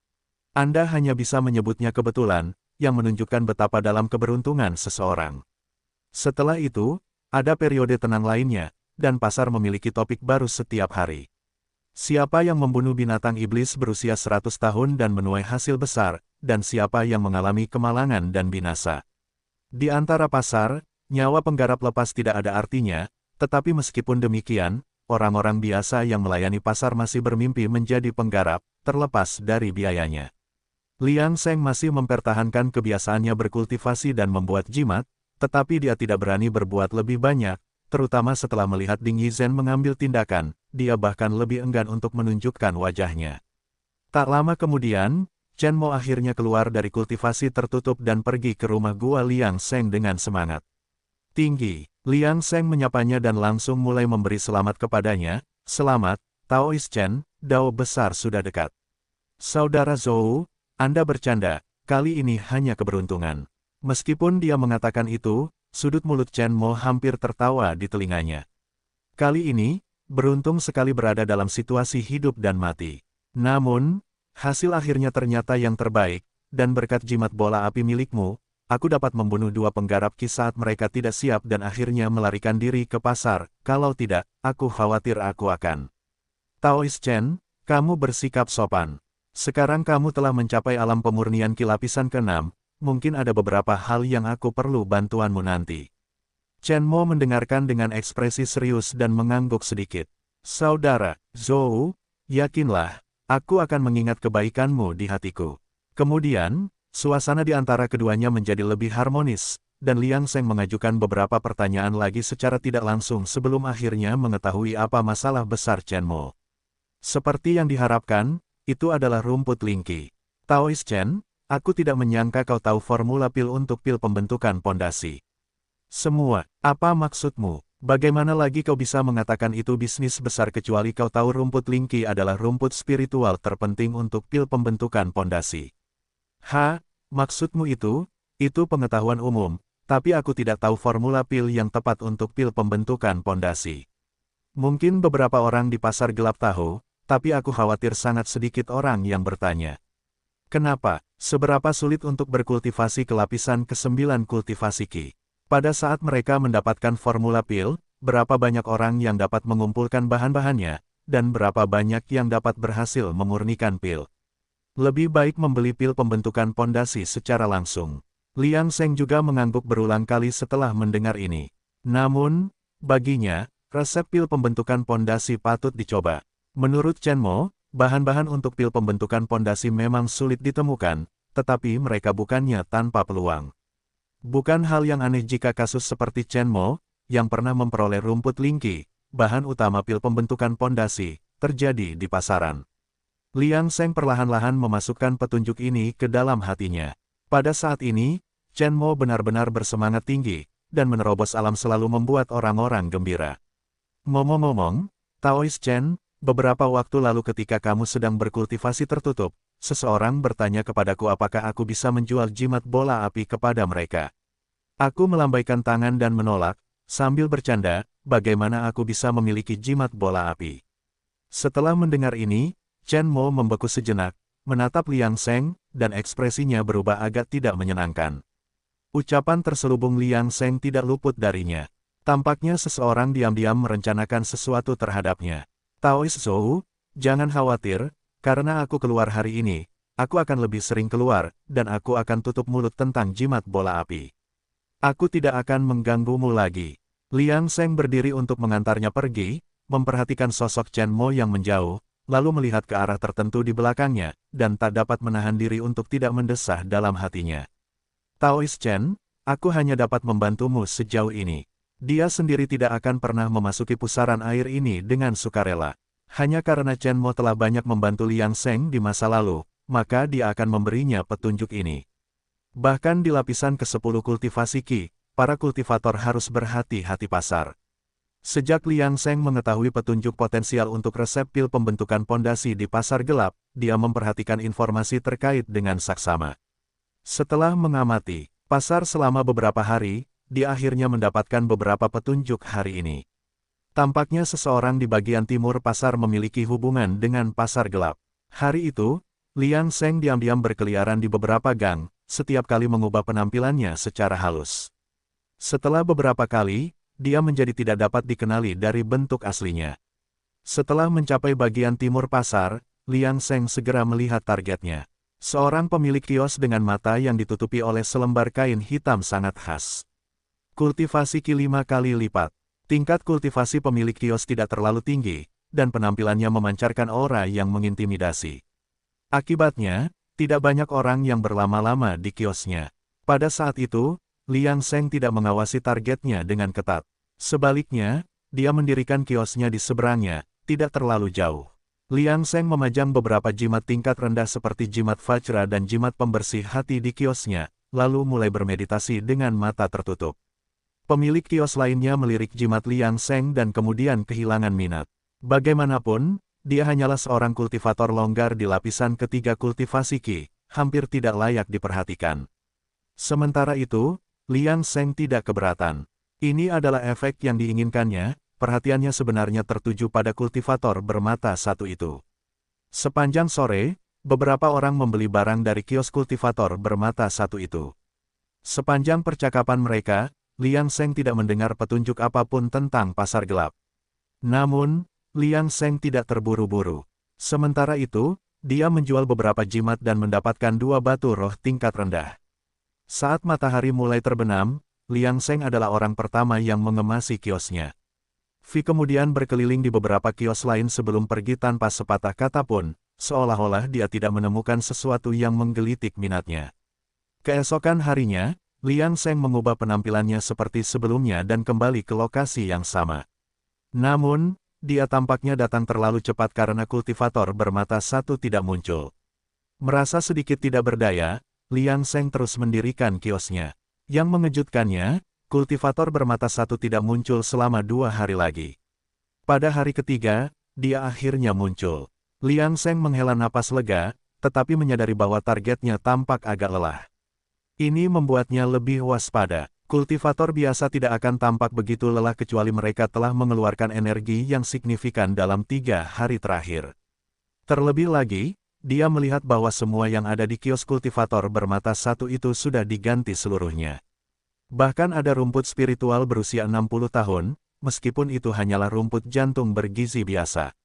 Anda hanya bisa menyebutnya kebetulan, yang menunjukkan betapa dalam keberuntungan seseorang. Setelah itu, ada periode tenang lainnya, dan pasar memiliki topik baru setiap hari. Siapa yang membunuh binatang iblis berusia 100 tahun dan menuai hasil besar, dan siapa yang mengalami kemalangan dan binasa. Di antara pasar, nyawa penggarap lepas tidak ada artinya, tetapi meskipun demikian, orang-orang biasa yang melayani pasar masih bermimpi menjadi penggarap, terlepas dari biayanya. Liang Sheng masih mempertahankan kebiasaannya berkultivasi dan membuat jimat, tetapi dia tidak berani berbuat lebih banyak, terutama setelah melihat Ding Yizhen mengambil tindakan, dia bahkan lebih enggan untuk menunjukkan wajahnya. Tak lama kemudian, Chen Mo akhirnya keluar dari kultivasi tertutup dan pergi ke rumah gua Liang Sheng dengan semangat tinggi. Liang Sheng menyapanya dan langsung mulai memberi selamat kepadanya. Selamat, Taois Chen, dao besar sudah dekat. Saudara Zhou, Anda bercanda, kali ini hanya keberuntungan. Meskipun dia mengatakan itu, sudut mulut Chen Mo hampir tertawa di telinganya. Kali ini, beruntung sekali berada dalam situasi hidup dan mati. Namun, hasil akhirnya ternyata yang terbaik, dan berkat jimat bola api milikmu, aku dapat membunuh 2 penggarap Qi saat mereka tidak siap dan akhirnya melarikan diri ke pasar. Kalau tidak, aku khawatir aku akan. Taois Chen, kamu bersikap sopan. Sekarang kamu telah mencapai alam pemurnian Qi lapisan ke-6, mungkin ada beberapa hal yang aku perlu bantuanmu nanti. Chen Mo mendengarkan dengan ekspresi serius dan mengangguk sedikit. Saudara, Zhou, yakinlah, aku akan mengingat kebaikanmu di hatiku. Kemudian, suasana di antara keduanya menjadi lebih harmonis, dan Liang Sheng mengajukan beberapa pertanyaan lagi secara tidak langsung sebelum akhirnya mengetahui apa masalah besar Chen Mo. Seperti yang diharapkan, itu adalah rumput Lingqi. Taois Chen, aku tidak menyangka kau tahu formula pil untuk pil pembentukan pondasi. Semua, apa maksudmu? Bagaimana lagi kau bisa mengatakan itu bisnis besar kecuali kau tahu rumput Lingqi adalah rumput spiritual terpenting untuk pil pembentukan pondasi? Maksudmu itu pengetahuan umum, tapi aku tidak tahu formula pil yang tepat untuk pil pembentukan pondasi. Mungkin beberapa orang di pasar gelap tahu, tapi aku khawatir sangat sedikit orang yang bertanya. Kenapa? Seberapa sulit untuk berkultivasi ke lapisan ke-9 kultivasi Qi? Pada saat mereka mendapatkan formula pil, berapa banyak orang yang dapat mengumpulkan bahan-bahannya, dan berapa banyak yang dapat berhasil memurnikan pil? Lebih baik membeli pil pembentukan pondasi secara langsung. Liang Sheng juga mengangguk berulang kali setelah mendengar ini. Namun, baginya, resep pil pembentukan pondasi patut dicoba. Menurut Chen Mo, bahan-bahan untuk pil pembentukan pondasi memang sulit ditemukan, tetapi mereka bukannya tanpa peluang. Bukan hal yang aneh jika kasus seperti Chen Mo, yang pernah memperoleh rumput Lingqi, bahan utama pil pembentukan pondasi, terjadi di pasaran. Liang Sheng perlahan-lahan memasukkan petunjuk ini ke dalam hatinya. Pada saat ini, Chen Mo benar-benar bersemangat tinggi, dan menerobos alam selalu membuat orang-orang gembira. Ngomong-ngomong, Taois Chen, beberapa waktu lalu ketika kamu sedang berkultivasi tertutup, seseorang bertanya kepadaku apakah aku bisa menjual jimat bola api kepada mereka. Aku melambaikan tangan dan menolak, sambil bercanda, bagaimana aku bisa memiliki jimat bola api. Setelah mendengar ini, Chen Mo membeku sejenak, menatap Liang Sheng, dan ekspresinya berubah agak tidak menyenangkan. Ucapan terselubung Liang Seng tidak luput darinya. Tampaknya seseorang diam-diam merencanakan sesuatu terhadapnya. Taois Zhou, jangan khawatir, karena aku keluar hari ini, aku akan lebih sering keluar, dan aku akan tutup mulut tentang jimat bola api. Aku tidak akan mengganggumu lagi. Liang Seng berdiri untuk mengantarnya pergi, memperhatikan sosok Chen Mo yang menjauh, lalu melihat ke arah tertentu di belakangnya, dan tak dapat menahan diri untuk tidak mendesah dalam hatinya. Taois Chen, aku hanya dapat membantumu sejauh ini. Dia sendiri tidak akan pernah memasuki pusaran air ini dengan sukarela. Hanya karena Chen Mo telah banyak membantu Liang Seng di masa lalu, maka dia akan memberinya petunjuk ini. Bahkan di lapisan ke-10 kultivasi Qi, para kultivator harus berhati-hati pasar. Sejak Liang Seng mengetahui petunjuk potensial untuk resep pil pembentukan pondasi di pasar gelap, dia memperhatikan informasi terkait dengan saksama. Setelah mengamati pasar selama beberapa hari, dia akhirnya mendapatkan beberapa petunjuk hari ini. Tampaknya seseorang di bagian timur pasar memiliki hubungan dengan pasar gelap. Hari itu, Liang Seng diam-diam berkeliaran di beberapa gang, setiap kali mengubah penampilannya secara halus. Setelah beberapa kali, dia menjadi tidak dapat dikenali dari bentuk aslinya. Setelah mencapai bagian timur pasar, Liang Seng segera melihat targetnya. Seorang pemilik kios dengan mata yang ditutupi oleh selembar kain hitam sangat khas. Kultivasi Qi 5 kali lipat. Tingkat kultivasi pemilik kios tidak terlalu tinggi, dan penampilannya memancarkan aura yang mengintimidasi. Akibatnya, tidak banyak orang yang berlama-lama di kiosnya. Pada saat itu, Liang Seng tidak mengawasi targetnya dengan ketat. Sebaliknya, dia mendirikan kiosnya di seberangnya, tidak terlalu jauh. Liang Seng memajang beberapa jimat tingkat rendah seperti jimat Vajra dan jimat pembersih hati di kiosnya, lalu mulai bermeditasi dengan mata tertutup. Pemilik kios lainnya melirik jimat Liang Seng dan kemudian kehilangan minat. Bagaimanapun, dia hanyalah seorang kultivator longgar di lapisan ketiga kultivasi Qi, hampir tidak layak diperhatikan. Sementara itu, Liang Seng tidak keberatan. Ini adalah efek yang diinginkannya, perhatiannya sebenarnya tertuju pada kultivator bermata satu itu. Sepanjang sore, beberapa orang membeli barang dari kios kultivator bermata satu itu. Sepanjang percakapan mereka, Liang Seng tidak mendengar petunjuk apapun tentang pasar gelap. Namun, Liang Seng tidak terburu-buru. Sementara itu, dia menjual beberapa jimat dan mendapatkan 2 batu roh tingkat rendah. Saat matahari mulai terbenam, Liang Seng adalah orang pertama yang mengemasi kiosnya. Vi kemudian berkeliling di beberapa kios lain sebelum pergi tanpa sepatah kata pun, seolah-olah dia tidak menemukan sesuatu yang menggelitik minatnya. Keesokan harinya, Liang Seng mengubah penampilannya seperti sebelumnya dan kembali ke lokasi yang sama. Namun, dia tampaknya datang terlalu cepat karena kultivator bermata satu tidak muncul. Merasa sedikit tidak berdaya, Liang Seng terus mendirikan kiosnya. Yang mengejutkannya, kultivator bermata satu tidak muncul selama 2 hari lagi. Pada hari ketiga, dia akhirnya muncul. Liang Seng menghela napas lega, tetapi menyadari bahwa targetnya tampak agak lelah. Ini membuatnya lebih waspada. Kultivator biasa tidak akan tampak begitu lelah kecuali mereka telah mengeluarkan energi yang signifikan dalam 3 hari terakhir. Terlebih lagi, dia melihat bahwa semua yang ada di kios kultivator bermata satu itu sudah diganti seluruhnya. Bahkan ada rumput spiritual berusia 60 tahun, meskipun itu hanyalah rumput jantung bergizi biasa.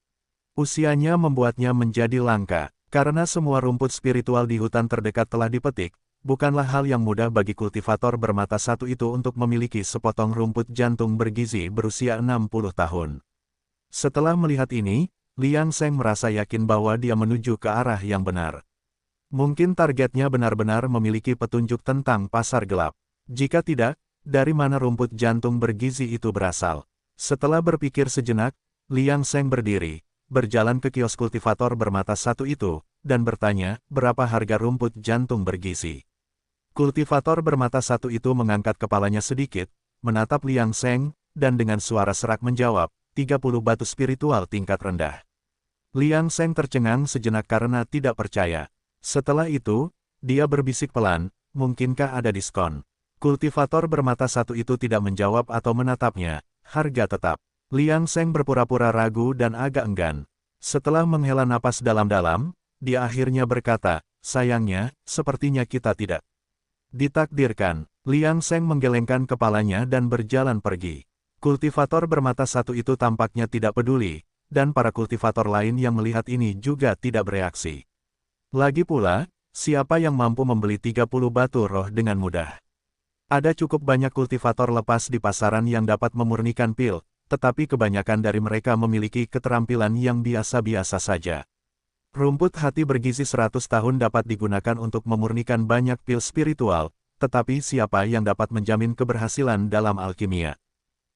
Usianya membuatnya menjadi langka, karena semua rumput spiritual di hutan terdekat telah dipetik. Bukanlah hal yang mudah bagi kultivator bermata satu itu untuk memiliki sepotong rumput jantung bergizi berusia 60 tahun. Setelah melihat ini, Liang Seng merasa yakin bahwa dia menuju ke arah yang benar. Mungkin targetnya benar-benar memiliki petunjuk tentang pasar gelap. Jika tidak, dari mana rumput jantung bergizi itu berasal? Setelah berpikir sejenak, Liang Seng berdiri, berjalan ke kios kultivator bermata satu itu, dan bertanya, berapa harga rumput jantung bergizi? Kultivator bermata satu itu mengangkat kepalanya sedikit, menatap Liang Seng, dan dengan suara serak menjawab, 30 batu spiritual tingkat rendah. Liang Seng tercengang sejenak karena tidak percaya. Setelah itu, dia berbisik pelan, mungkinkah ada diskon? Kultivator bermata satu itu tidak menjawab atau menatapnya, harga tetap. Liang Seng berpura-pura ragu dan agak enggan. Setelah menghela napas dalam-dalam, dia akhirnya berkata, sayangnya, sepertinya kita tidak ditakdirkan. Liang Seng menggelengkan kepalanya dan berjalan pergi. Kultivator bermata satu itu tampaknya tidak peduli, dan para kultivator lain yang melihat ini juga tidak bereaksi. Lagi pula, siapa yang mampu membeli 30 batu roh dengan mudah? Ada cukup banyak kultivator lepas di pasaran yang dapat memurnikan pil, tetapi kebanyakan dari mereka memiliki keterampilan yang biasa-biasa saja. Rumput hati bergizi 100 tahun dapat digunakan untuk memurnikan banyak pil spiritual, tetapi siapa yang dapat menjamin keberhasilan dalam alkimia?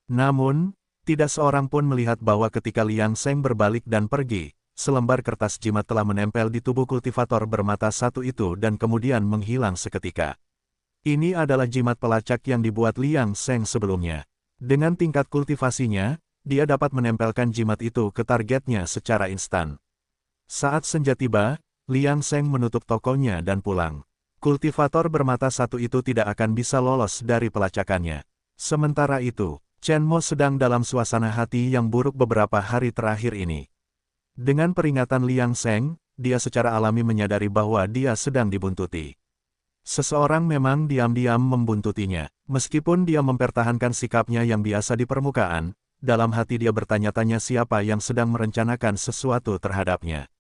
Namun, tidak seorang pun melihat bahwa ketika Liang Seng berbalik dan pergi, selembar kertas jimat telah menempel di tubuh kultivator bermata satu itu dan kemudian menghilang seketika. Ini adalah jimat pelacak yang dibuat Liang Seng sebelumnya. Dengan tingkat kultivasinya, dia dapat menempelkan jimat itu ke targetnya secara instan. Saat senja tiba, Liang Seng menutup tokonya dan pulang. Kultivator bermata satu itu tidak akan bisa lolos dari pelacakannya. Sementara itu, Chen Mo sedang dalam suasana hati yang buruk beberapa hari terakhir ini. Dengan peringatan Liang Seng, dia secara alami menyadari bahwa dia sedang dibuntuti. Seseorang memang diam-diam membuntutinya. Meskipun dia mempertahankan sikapnya yang biasa di permukaan, dalam hati dia bertanya-tanya siapa yang sedang merencanakan sesuatu terhadapnya.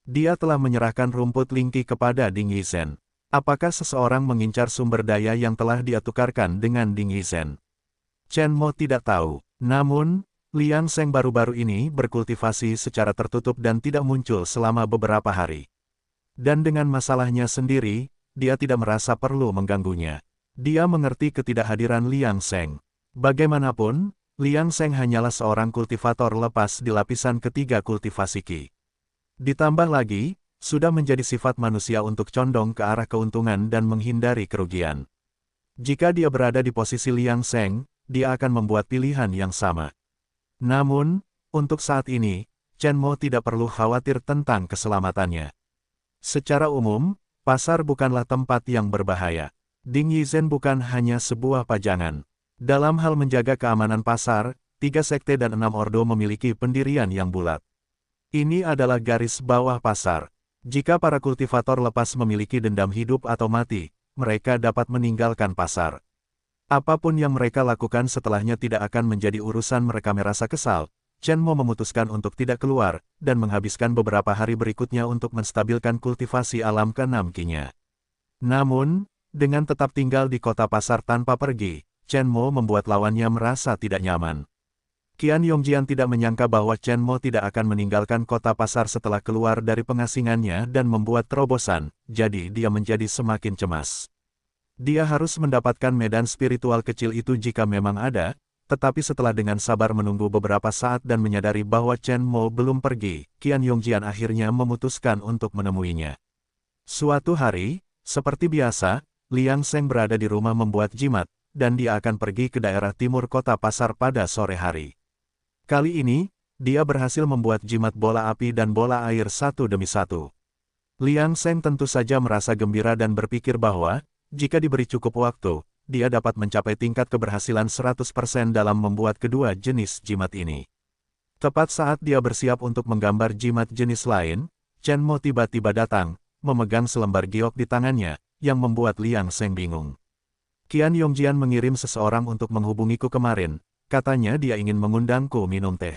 Dia telah menyerahkan rumput Lingqi kepada Ding Yizhen. Apakah seseorang mengincar sumber daya yang telah dia tukarkan dengan Ding Yizhen? Chen Mo tidak tahu. Namun, Liang Seng baru-baru ini berkultivasi secara tertutup dan tidak muncul selama beberapa hari. Dan dengan masalahnya sendiri, dia tidak merasa perlu mengganggunya. Dia mengerti ketidakhadiran Liang Seng. Bagaimanapun, Liang Seng hanyalah seorang kultivator lepas di lapisan ketiga kultivasi Qi. Ditambah lagi, sudah menjadi sifat manusia untuk condong ke arah keuntungan dan menghindari kerugian. Jika dia berada di posisi Liang Seng, dia akan membuat pilihan yang sama. Namun, untuk saat ini, Chen Mo tidak perlu khawatir tentang keselamatannya. Secara umum, pasar bukanlah tempat yang berbahaya. Ding Yizhen bukan hanya sebuah pajangan. Dalam hal menjaga keamanan pasar, 3 sekte dan 6 ordo memiliki pendirian yang bulat. Ini adalah garis bawah pasar. Jika para kultivator lepas memiliki dendam hidup atau mati, mereka dapat meninggalkan pasar. Apapun yang mereka lakukan setelahnya tidak akan menjadi urusan mereka merasa kesal. Chen Mo memutuskan untuk tidak keluar, dan menghabiskan beberapa hari berikutnya untuk menstabilkan kultivasi alam ke-6 Qi-nya. Namun, dengan tetap tinggal di kota pasar tanpa pergi, Chen Mo membuat lawannya merasa tidak nyaman. Qian Yongjian tidak menyangka bahwa Chen Mo tidak akan meninggalkan kota pasar setelah keluar dari pengasingannya dan membuat terobosan, jadi dia menjadi semakin cemas. Dia harus mendapatkan medan spiritual kecil itu jika memang ada, tetapi setelah dengan sabar menunggu beberapa saat dan menyadari bahwa Chen Mo belum pergi, Qian Yongjian akhirnya memutuskan untuk menemuinya. Suatu hari, seperti biasa, Liang Seng berada di rumah membuat jimat, dan dia akan pergi ke daerah timur kota pasar pada sore hari. Kali ini, dia berhasil membuat jimat bola api dan bola air satu demi satu. Liang Seng tentu saja merasa gembira dan berpikir bahwa, jika diberi cukup waktu, dia dapat mencapai tingkat keberhasilan 100% dalam membuat kedua jenis jimat ini. Tepat saat dia bersiap untuk menggambar jimat jenis lain, Chen Mo tiba-tiba datang, memegang selembar giok di tangannya, yang membuat Liang Seng bingung. Qian Yongjian mengirim seseorang untuk menghubungiku kemarin, katanya dia ingin mengundangku minum teh.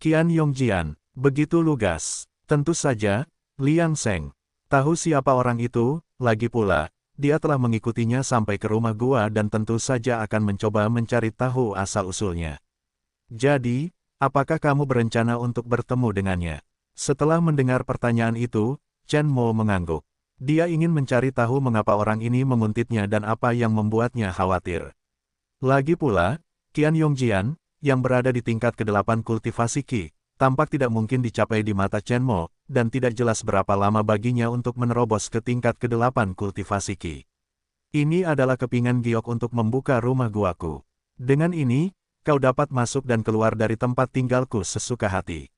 Qian Yongjian, begitu lugas. Tentu saja, Liang Seng tahu siapa orang itu, lagi pula, dia telah mengikutinya sampai ke rumah gua dan tentu saja akan mencoba mencari tahu asal-usulnya. Jadi, apakah kamu berencana untuk bertemu dengannya? Setelah mendengar pertanyaan itu, Chen Mo mengangguk. Dia ingin mencari tahu mengapa orang ini menguntitnya dan apa yang membuatnya khawatir. Lagi pula, Qian Yongjian, yang berada di tingkat ke-8 kultivasi Qi, tampak tidak mungkin dicapai di mata Chen Mo, dan tidak jelas berapa lama baginya untuk menerobos ke tingkat ke-8 kultivasi Qi. Ini adalah kepingan giok untuk membuka rumah guaku. Dengan ini, kau dapat masuk dan keluar dari tempat tinggalku sesuka hati.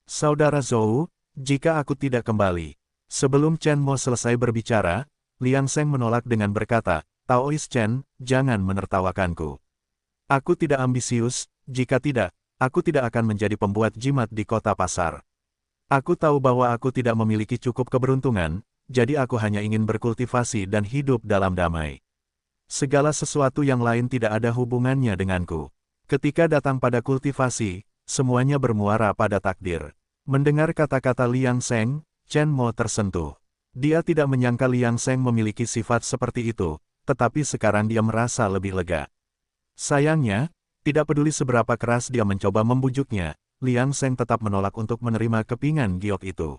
Saudara Zhou, jika aku tidak kembali. Sebelum Chen Mo selesai berbicara, Liang Seng menolak dengan berkata, Taois Chen, jangan menertawakanku. Aku tidak ambisius, jika tidak, aku tidak akan menjadi pembuat jimat di kota pasar. Aku tahu bahwa aku tidak memiliki cukup keberuntungan, jadi aku hanya ingin berkultivasi dan hidup dalam damai. Segala sesuatu yang lain tidak ada hubungannya denganku. Ketika datang pada kultivasi, semuanya bermuara pada takdir. Mendengar kata-kata Liang Seng, Chen Mo tersentuh. Dia tidak menyangka Liang Seng memiliki sifat seperti itu, tetapi sekarang dia merasa lebih lega. Sayangnya, tidak peduli seberapa keras dia mencoba membujuknya, Liang Seng tetap menolak untuk menerima kepingan giok itu.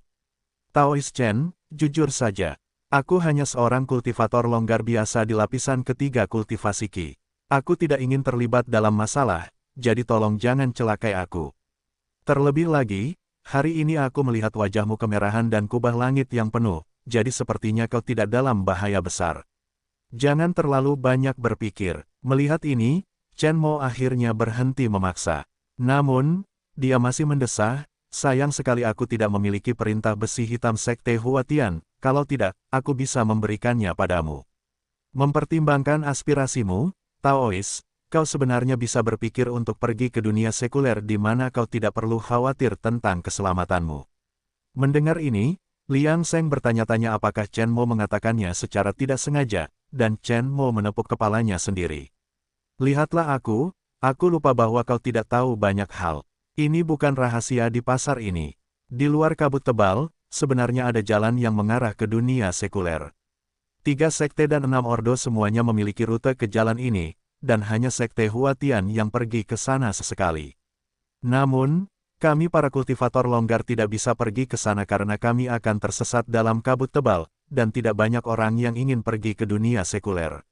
Taois Chen, jujur saja. Aku hanya seorang kultivator longgar biasa di lapisan ketiga kultivasi Qi. Aku tidak ingin terlibat dalam masalah, jadi tolong jangan celakai aku. Terlebih lagi, hari ini aku melihat wajahmu kemerahan dan kubah langit yang penuh, jadi sepertinya kau tidak dalam bahaya besar. Jangan terlalu banyak berpikir. Melihat ini, Chen Mo akhirnya berhenti memaksa. Namun, dia masih mendesah, sayang sekali aku tidak memiliki perintah besi hitam Sekte Huatian, kalau tidak, aku bisa memberikannya padamu. Mempertimbangkan aspirasimu, Taois, kau sebenarnya bisa berpikir untuk pergi ke dunia sekuler di mana kau tidak perlu khawatir tentang keselamatanmu. Mendengar ini, Liang Seng bertanya-tanya apakah Chen Mo mengatakannya secara tidak sengaja, dan Chen Mo menepuk kepalanya sendiri. Lihatlah aku lupa bahwa kau tidak tahu banyak hal. Ini bukan rahasia di pasar ini. Di luar kabut tebal, sebenarnya ada jalan yang mengarah ke dunia sekuler. 3 sekte dan 6 ordo semuanya memiliki rute ke jalan ini, dan hanya Sekte Huatian yang pergi ke sana sesekali. Namun, kami para kultivator longgar tidak bisa pergi ke sana karena kami akan tersesat dalam kabut tebal, dan tidak banyak orang yang ingin pergi ke dunia sekuler.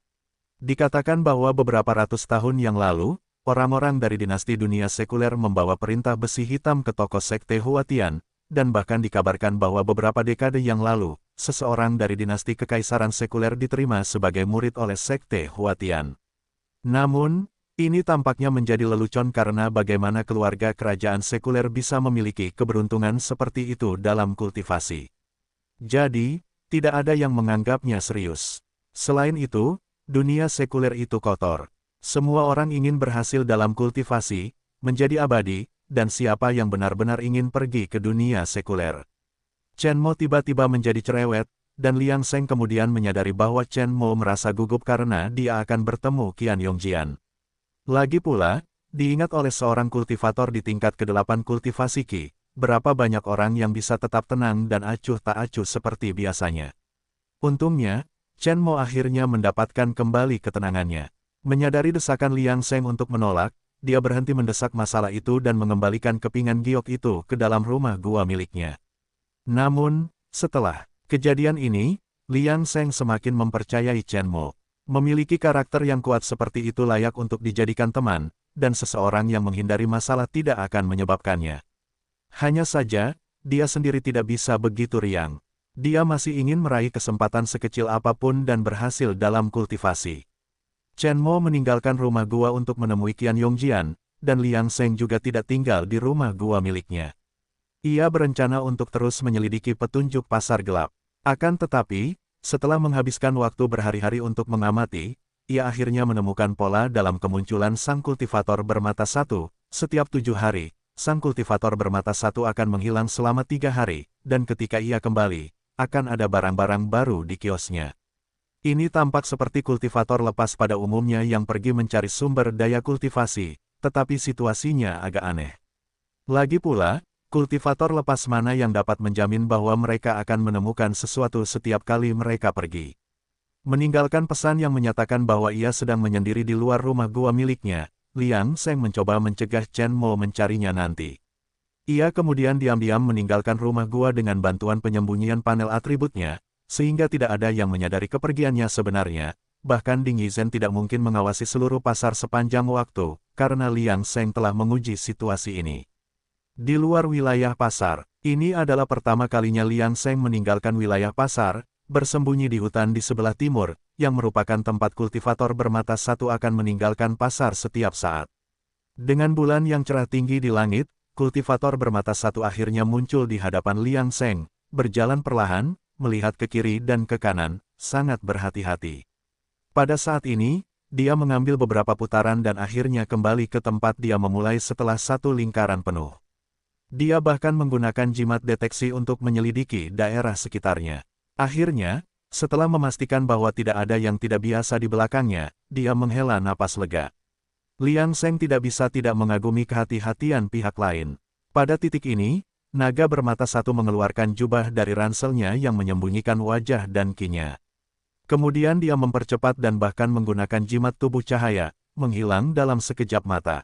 Dikatakan bahwa beberapa ratus tahun yang lalu, orang-orang dari dinasti dunia sekuler membawa perintah besi hitam ke tokoh Sekte Huatian, dan bahkan dikabarkan bahwa beberapa dekade yang lalu, seseorang dari dinasti kekaisaran sekuler diterima sebagai murid oleh Sekte Huatian. Namun, ini tampaknya menjadi lelucon karena bagaimana keluarga kerajaan sekuler bisa memiliki keberuntungan seperti itu dalam kultivasi. Jadi, tidak ada yang menganggapnya serius. Selain itu, dunia sekuler itu kotor. Semua orang ingin berhasil dalam kultivasi, menjadi abadi, dan siapa yang benar-benar ingin pergi ke dunia sekuler. Chen Mo tiba-tiba menjadi cerewet, dan Liang Seng kemudian menyadari bahwa Chen Mo merasa gugup karena dia akan bertemu Qian Yongjian. Lagi pula, diingat oleh seorang kultivator di tingkat ke-8 kultivasi Qi, berapa banyak orang yang bisa tetap tenang dan acuh tak acuh seperti biasanya. Untungnya, Chen Mo akhirnya mendapatkan kembali ketenangannya. Menyadari desakan Liang Seng untuk menolak, dia berhenti mendesak masalah itu dan mengembalikan kepingan giok itu ke dalam rumah gua miliknya. Namun, setelah kejadian ini, Liang Seng semakin mempercayai Chen Mo. Memiliki karakter yang kuat seperti itu layak untuk dijadikan teman, dan seseorang yang menghindari masalah tidak akan menyebabkannya. Hanya saja, dia sendiri tidak bisa begitu riang. Dia masih ingin meraih kesempatan sekecil apapun dan berhasil dalam kultivasi. Chen Mo meninggalkan rumah gua untuk menemui Qian Yongjian, dan Liang Seng juga tidak tinggal di rumah gua miliknya. Ia berencana untuk terus menyelidiki petunjuk pasar gelap. Akan tetapi, setelah menghabiskan waktu berhari-hari untuk mengamati, ia akhirnya menemukan pola dalam kemunculan sang kultivator bermata satu. Setiap 7 hari, sang kultivator bermata satu akan menghilang selama 3 hari, dan ketika ia kembali, akan ada barang-barang baru di kiosnya. Ini tampak seperti kultivator lepas pada umumnya yang pergi mencari sumber daya kultivasi, tetapi situasinya agak aneh. Lagi pula, kultivator lepas mana yang dapat menjamin bahwa mereka akan menemukan sesuatu setiap kali mereka pergi. Meninggalkan pesan yang menyatakan bahwa ia sedang menyendiri di luar rumah gua miliknya, Liang Seng mencoba mencegah Chen Mo mencarinya nanti. Ia kemudian diam-diam meninggalkan rumah gua dengan bantuan penyembunyian panel atributnya, sehingga tidak ada yang menyadari kepergiannya sebenarnya, bahkan Ding Yizhen tidak mungkin mengawasi seluruh pasar sepanjang waktu, karena Liang Seng telah menguji situasi ini. Di luar wilayah pasar, ini adalah pertama kalinya Liang Seng meninggalkan wilayah pasar, bersembunyi di hutan di sebelah timur, yang merupakan tempat kultivator bermata satu akan meninggalkan pasar setiap saat. Dengan bulan yang cerah tinggi di langit, kultivator bermata satu akhirnya muncul di hadapan Liang Seng, berjalan perlahan, melihat ke kiri dan ke kanan, sangat berhati-hati. Pada saat ini, dia mengambil beberapa putaran dan akhirnya kembali ke tempat dia memulai setelah satu lingkaran penuh. Dia bahkan menggunakan jimat deteksi untuk menyelidiki daerah sekitarnya. Akhirnya, Setelah memastikan bahwa tidak ada yang tidak biasa di belakangnya, dia menghela napas lega. Liang Seng tidak bisa tidak mengagumi kehati-hatian pihak lain. Pada titik ini, naga bermata satu mengeluarkan jubah dari ranselnya yang menyembunyikan wajah dan kinya. Kemudian dia mempercepat dan bahkan menggunakan jimat tubuh cahaya, menghilang dalam sekejap mata.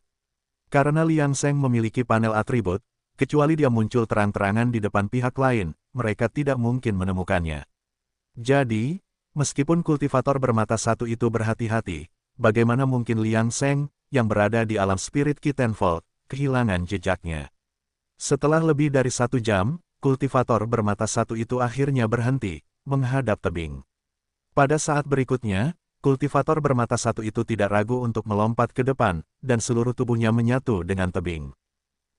Karena Liang Seng memiliki panel atribut, kecuali dia muncul terang-terangan di depan pihak lain, mereka tidak mungkin menemukannya. Jadi, meskipun kultivator bermata satu itu berhati-hati, bagaimana mungkin Liang Seng, yang berada di alam spirit Qi Tenfold, kehilangan jejaknya. Setelah lebih dari 1 jam, kultivator bermata satu itu akhirnya berhenti, menghadap tebing. Pada saat berikutnya, kultivator bermata satu itu tidak ragu untuk melompat ke depan, dan seluruh tubuhnya menyatu dengan tebing.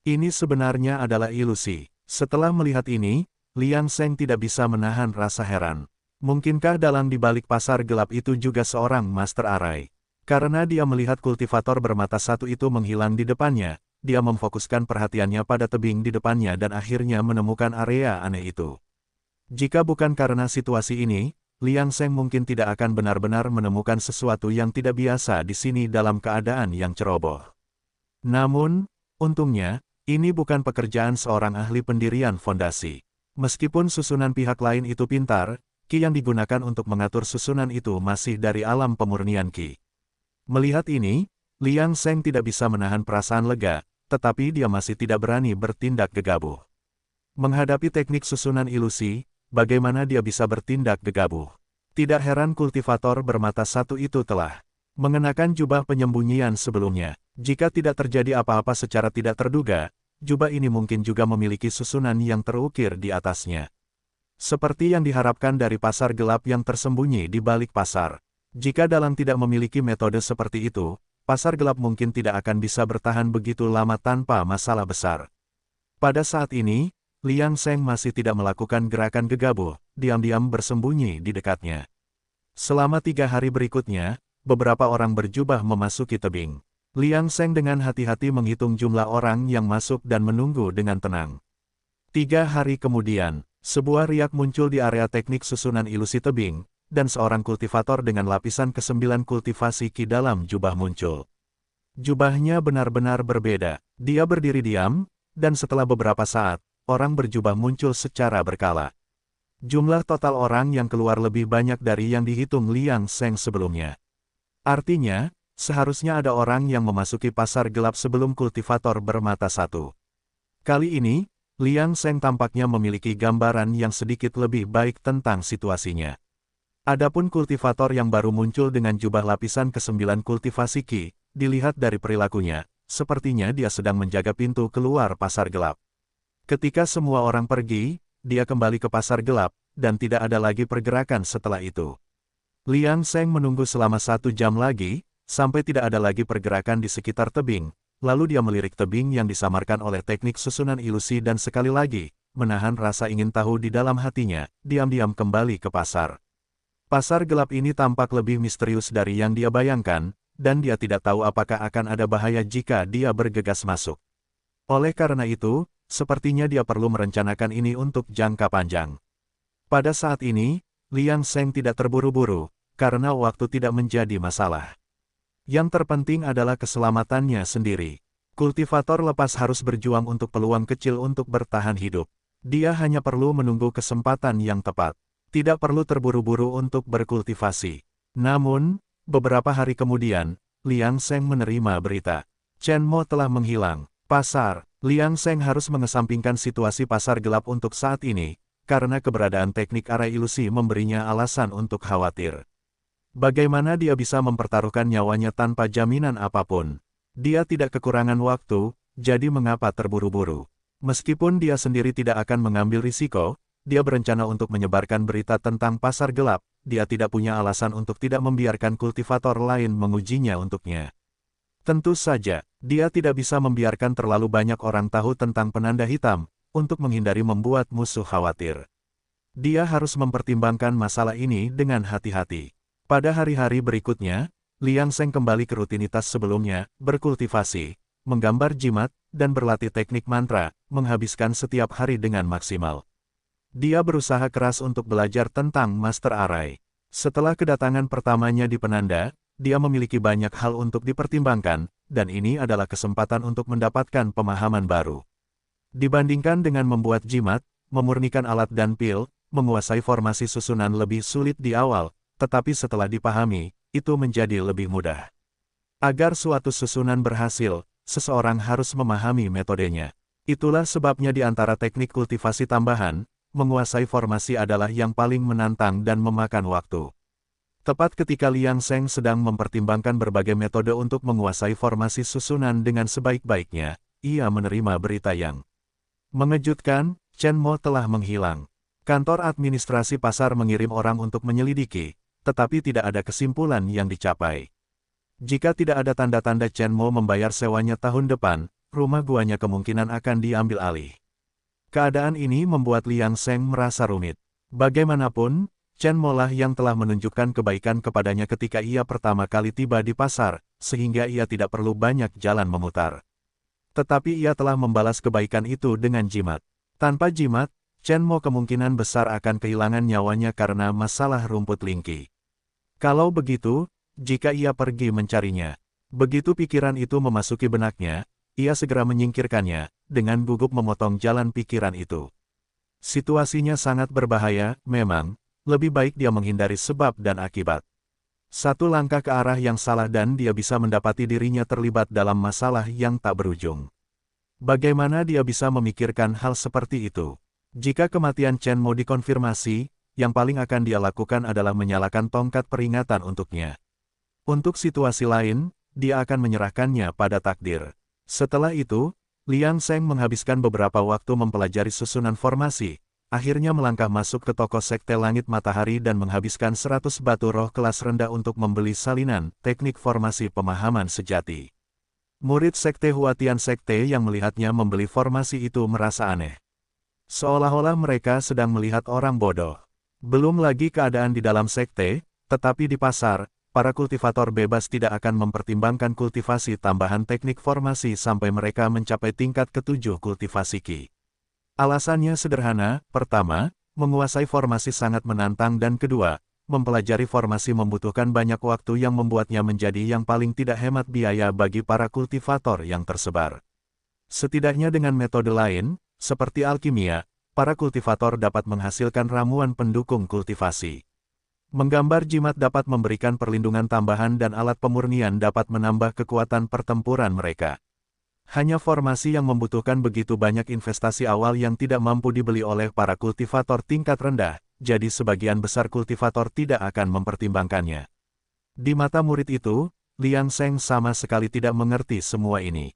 Ini sebenarnya adalah ilusi. Setelah melihat ini, Liang Seng tidak bisa menahan rasa heran. Mungkinkah dalang di balik pasar gelap itu juga seorang Master Arai? Karena dia melihat kultivator bermata satu itu menghilang di depannya, dia memfokuskan perhatiannya pada tebing di depannya dan akhirnya menemukan area aneh itu. Jika bukan karena situasi ini, Liang Seng mungkin tidak akan benar-benar menemukan sesuatu yang tidak biasa di sini dalam keadaan yang ceroboh. Namun, untungnya, ini bukan pekerjaan seorang ahli pendirian fondasi. Meskipun susunan pihak lain itu pintar, Qi yang digunakan untuk mengatur susunan itu masih dari alam pemurnian Qi. Melihat ini, Liang Seng tidak bisa menahan perasaan lega, tetapi dia masih tidak berani bertindak gegabah. Menghadapi teknik susunan ilusi, bagaimana dia bisa bertindak gegabah? Tidak heran kultivator bermata satu itu telah mengenakan jubah penyembunyian sebelumnya. Jika tidak terjadi apa-apa secara tidak terduga, jubah ini mungkin juga memiliki susunan yang terukir di atasnya. Seperti yang diharapkan dari pasar gelap yang tersembunyi di balik pasar. Jika dalang tidak memiliki metode seperti itu, pasar gelap mungkin tidak akan bisa bertahan begitu lama tanpa masalah besar. Pada saat ini, Liang Seng masih tidak melakukan gerakan gegabah, diam-diam bersembunyi di dekatnya. Selama 3 hari berikutnya, beberapa orang berjubah memasuki tebing. Liang Seng dengan hati-hati menghitung jumlah orang yang masuk dan menunggu dengan tenang. 3 hari kemudian, sebuah riak muncul di area teknik susunan ilusi tebing, dan seorang kultivator dengan lapisan ke-9 kultivasi Qi dalam jubah muncul. Jubahnya benar-benar berbeda. Dia berdiri diam, dan setelah beberapa saat, orang berjubah muncul secara berkala. Jumlah total orang yang keluar lebih banyak dari yang dihitung Liang Seng sebelumnya. Artinya, seharusnya ada orang yang memasuki pasar gelap sebelum kultivator bermata satu. Kali ini, Liang Seng tampaknya memiliki gambaran yang sedikit lebih baik tentang situasinya. Adapun kultivator yang baru muncul dengan jubah lapisan ke-9 kultivasi Qi, dilihat dari perilakunya, sepertinya dia sedang menjaga pintu keluar pasar gelap. Ketika semua orang pergi, dia kembali ke pasar gelap, dan tidak ada lagi pergerakan setelah itu. Liang Seng menunggu selama 1 jam lagi, sampai tidak ada lagi pergerakan di sekitar tebing, lalu dia melirik tebing yang disamarkan oleh teknik susunan ilusi dan sekali lagi, menahan rasa ingin tahu di dalam hatinya, diam-diam kembali ke pasar. Pasar gelap ini tampak lebih misterius dari yang dia bayangkan, dan dia tidak tahu apakah akan ada bahaya jika dia bergegas masuk. Oleh karena itu, sepertinya dia perlu merencanakan ini untuk jangka panjang. Pada saat ini, Liang Seng tidak terburu-buru, karena waktu tidak menjadi masalah. Yang terpenting adalah keselamatannya sendiri. Kultivator lepas harus berjuang untuk peluang kecil untuk bertahan hidup. Dia hanya perlu menunggu kesempatan yang tepat. Tidak perlu terburu-buru untuk berkultivasi. Namun, beberapa hari kemudian, Liang Seng menerima berita. Chen Mo telah menghilang. Pasar. Liang Seng harus mengesampingkan situasi pasar gelap untuk saat ini, karena keberadaan teknik arai ilusi memberinya alasan untuk khawatir. Bagaimana dia bisa mempertaruhkan nyawanya tanpa jaminan apapun? Dia tidak kekurangan waktu, jadi mengapa terburu-buru? Meskipun dia sendiri tidak akan mengambil risiko, dia berencana untuk menyebarkan berita tentang pasar gelap, dia tidak punya alasan untuk tidak membiarkan kultivator lain mengujinya untuknya. Tentu saja, dia tidak bisa membiarkan terlalu banyak orang tahu tentang penanda hitam, untuk menghindari membuat musuh khawatir. Dia harus mempertimbangkan masalah ini dengan hati-hati. Pada hari-hari berikutnya, Liang Seng kembali ke rutinitas sebelumnya, berkultivasi, menggambar jimat, dan berlatih teknik mantra, menghabiskan setiap hari dengan maksimal. Dia berusaha keras untuk belajar tentang Master Array. Setelah kedatangan pertamanya di Penanda, dia memiliki banyak hal untuk dipertimbangkan, dan ini adalah kesempatan untuk mendapatkan pemahaman baru. Dibandingkan dengan membuat jimat, memurnikan alat dan pil, menguasai formasi susunan lebih sulit di awal, tetapi setelah dipahami, itu menjadi lebih mudah. Agar suatu susunan berhasil, seseorang harus memahami metodenya. Itulah sebabnya di antara teknik kultivasi tambahan, menguasai formasi adalah yang paling menantang dan memakan waktu. Tepat ketika Liang Seng sedang mempertimbangkan berbagai metode untuk menguasai formasi susunan dengan sebaik-baiknya, ia menerima berita yang mengejutkan. Chen Mo telah menghilang. Kantor administrasi pasar mengirim orang untuk menyelidiki, tetapi tidak ada kesimpulan yang dicapai. Jika tidak ada tanda-tanda Chen Mo membayar sewanya tahun depan, rumah guanya kemungkinan akan diambil alih. Keadaan ini membuat Liang Seng merasa rumit. Bagaimanapun, Chen Mo lah yang telah menunjukkan kebaikan kepadanya ketika ia pertama kali tiba di pasar, sehingga ia tidak perlu banyak jalan memutar. Tetapi ia telah membalas kebaikan itu dengan jimat. Tanpa jimat, Chen Mo kemungkinan besar akan kehilangan nyawanya karena masalah rumput lingki. Kalau begitu, jika ia pergi mencarinya, begitu pikiran itu memasuki benaknya, ia segera menyingkirkannya, dengan gugup memotong jalan pikiran itu. Situasinya sangat berbahaya, memang, lebih baik dia menghindari sebab dan akibat. Satu langkah ke arah yang salah dan dia bisa mendapati dirinya terlibat dalam masalah yang tak berujung. Bagaimana dia bisa memikirkan hal seperti itu? Jika kematian Chen Mo dikonfirmasi, yang paling akan dia lakukan adalah menyalakan tongkat peringatan untuknya. Untuk situasi lain, dia akan menyerahkannya pada takdir. Setelah itu, Liang Seng menghabiskan beberapa waktu mempelajari susunan formasi, akhirnya melangkah masuk ke toko Sekte Langit Matahari dan menghabiskan 100 batu roh kelas rendah untuk membeli salinan teknik formasi pemahaman sejati. Murid Sekte Huatian Sekte yang melihatnya membeli formasi itu merasa aneh. Seolah-olah mereka sedang melihat orang bodoh. Belum lagi keadaan di dalam sekte, tetapi di pasar, para kultivator bebas tidak akan mempertimbangkan kultivasi tambahan teknik formasi sampai mereka mencapai tingkat ke-7 kultivasi Qi. Alasannya sederhana, pertama, menguasai formasi sangat menantang dan kedua, mempelajari formasi membutuhkan banyak waktu yang membuatnya menjadi yang paling tidak hemat biaya bagi para kultivator yang tersebar. Setidaknya dengan metode lain, seperti alkimia, para kultivator dapat menghasilkan ramuan pendukung kultivasi. Menggambar jimat dapat memberikan perlindungan tambahan dan alat pemurnian dapat menambah kekuatan pertempuran mereka. Hanya formasi yang membutuhkan begitu banyak investasi awal yang tidak mampu dibeli oleh para kultivator tingkat rendah, jadi sebagian besar kultivator tidak akan mempertimbangkannya. Di mata murid itu, Liang Seng sama sekali tidak mengerti semua ini.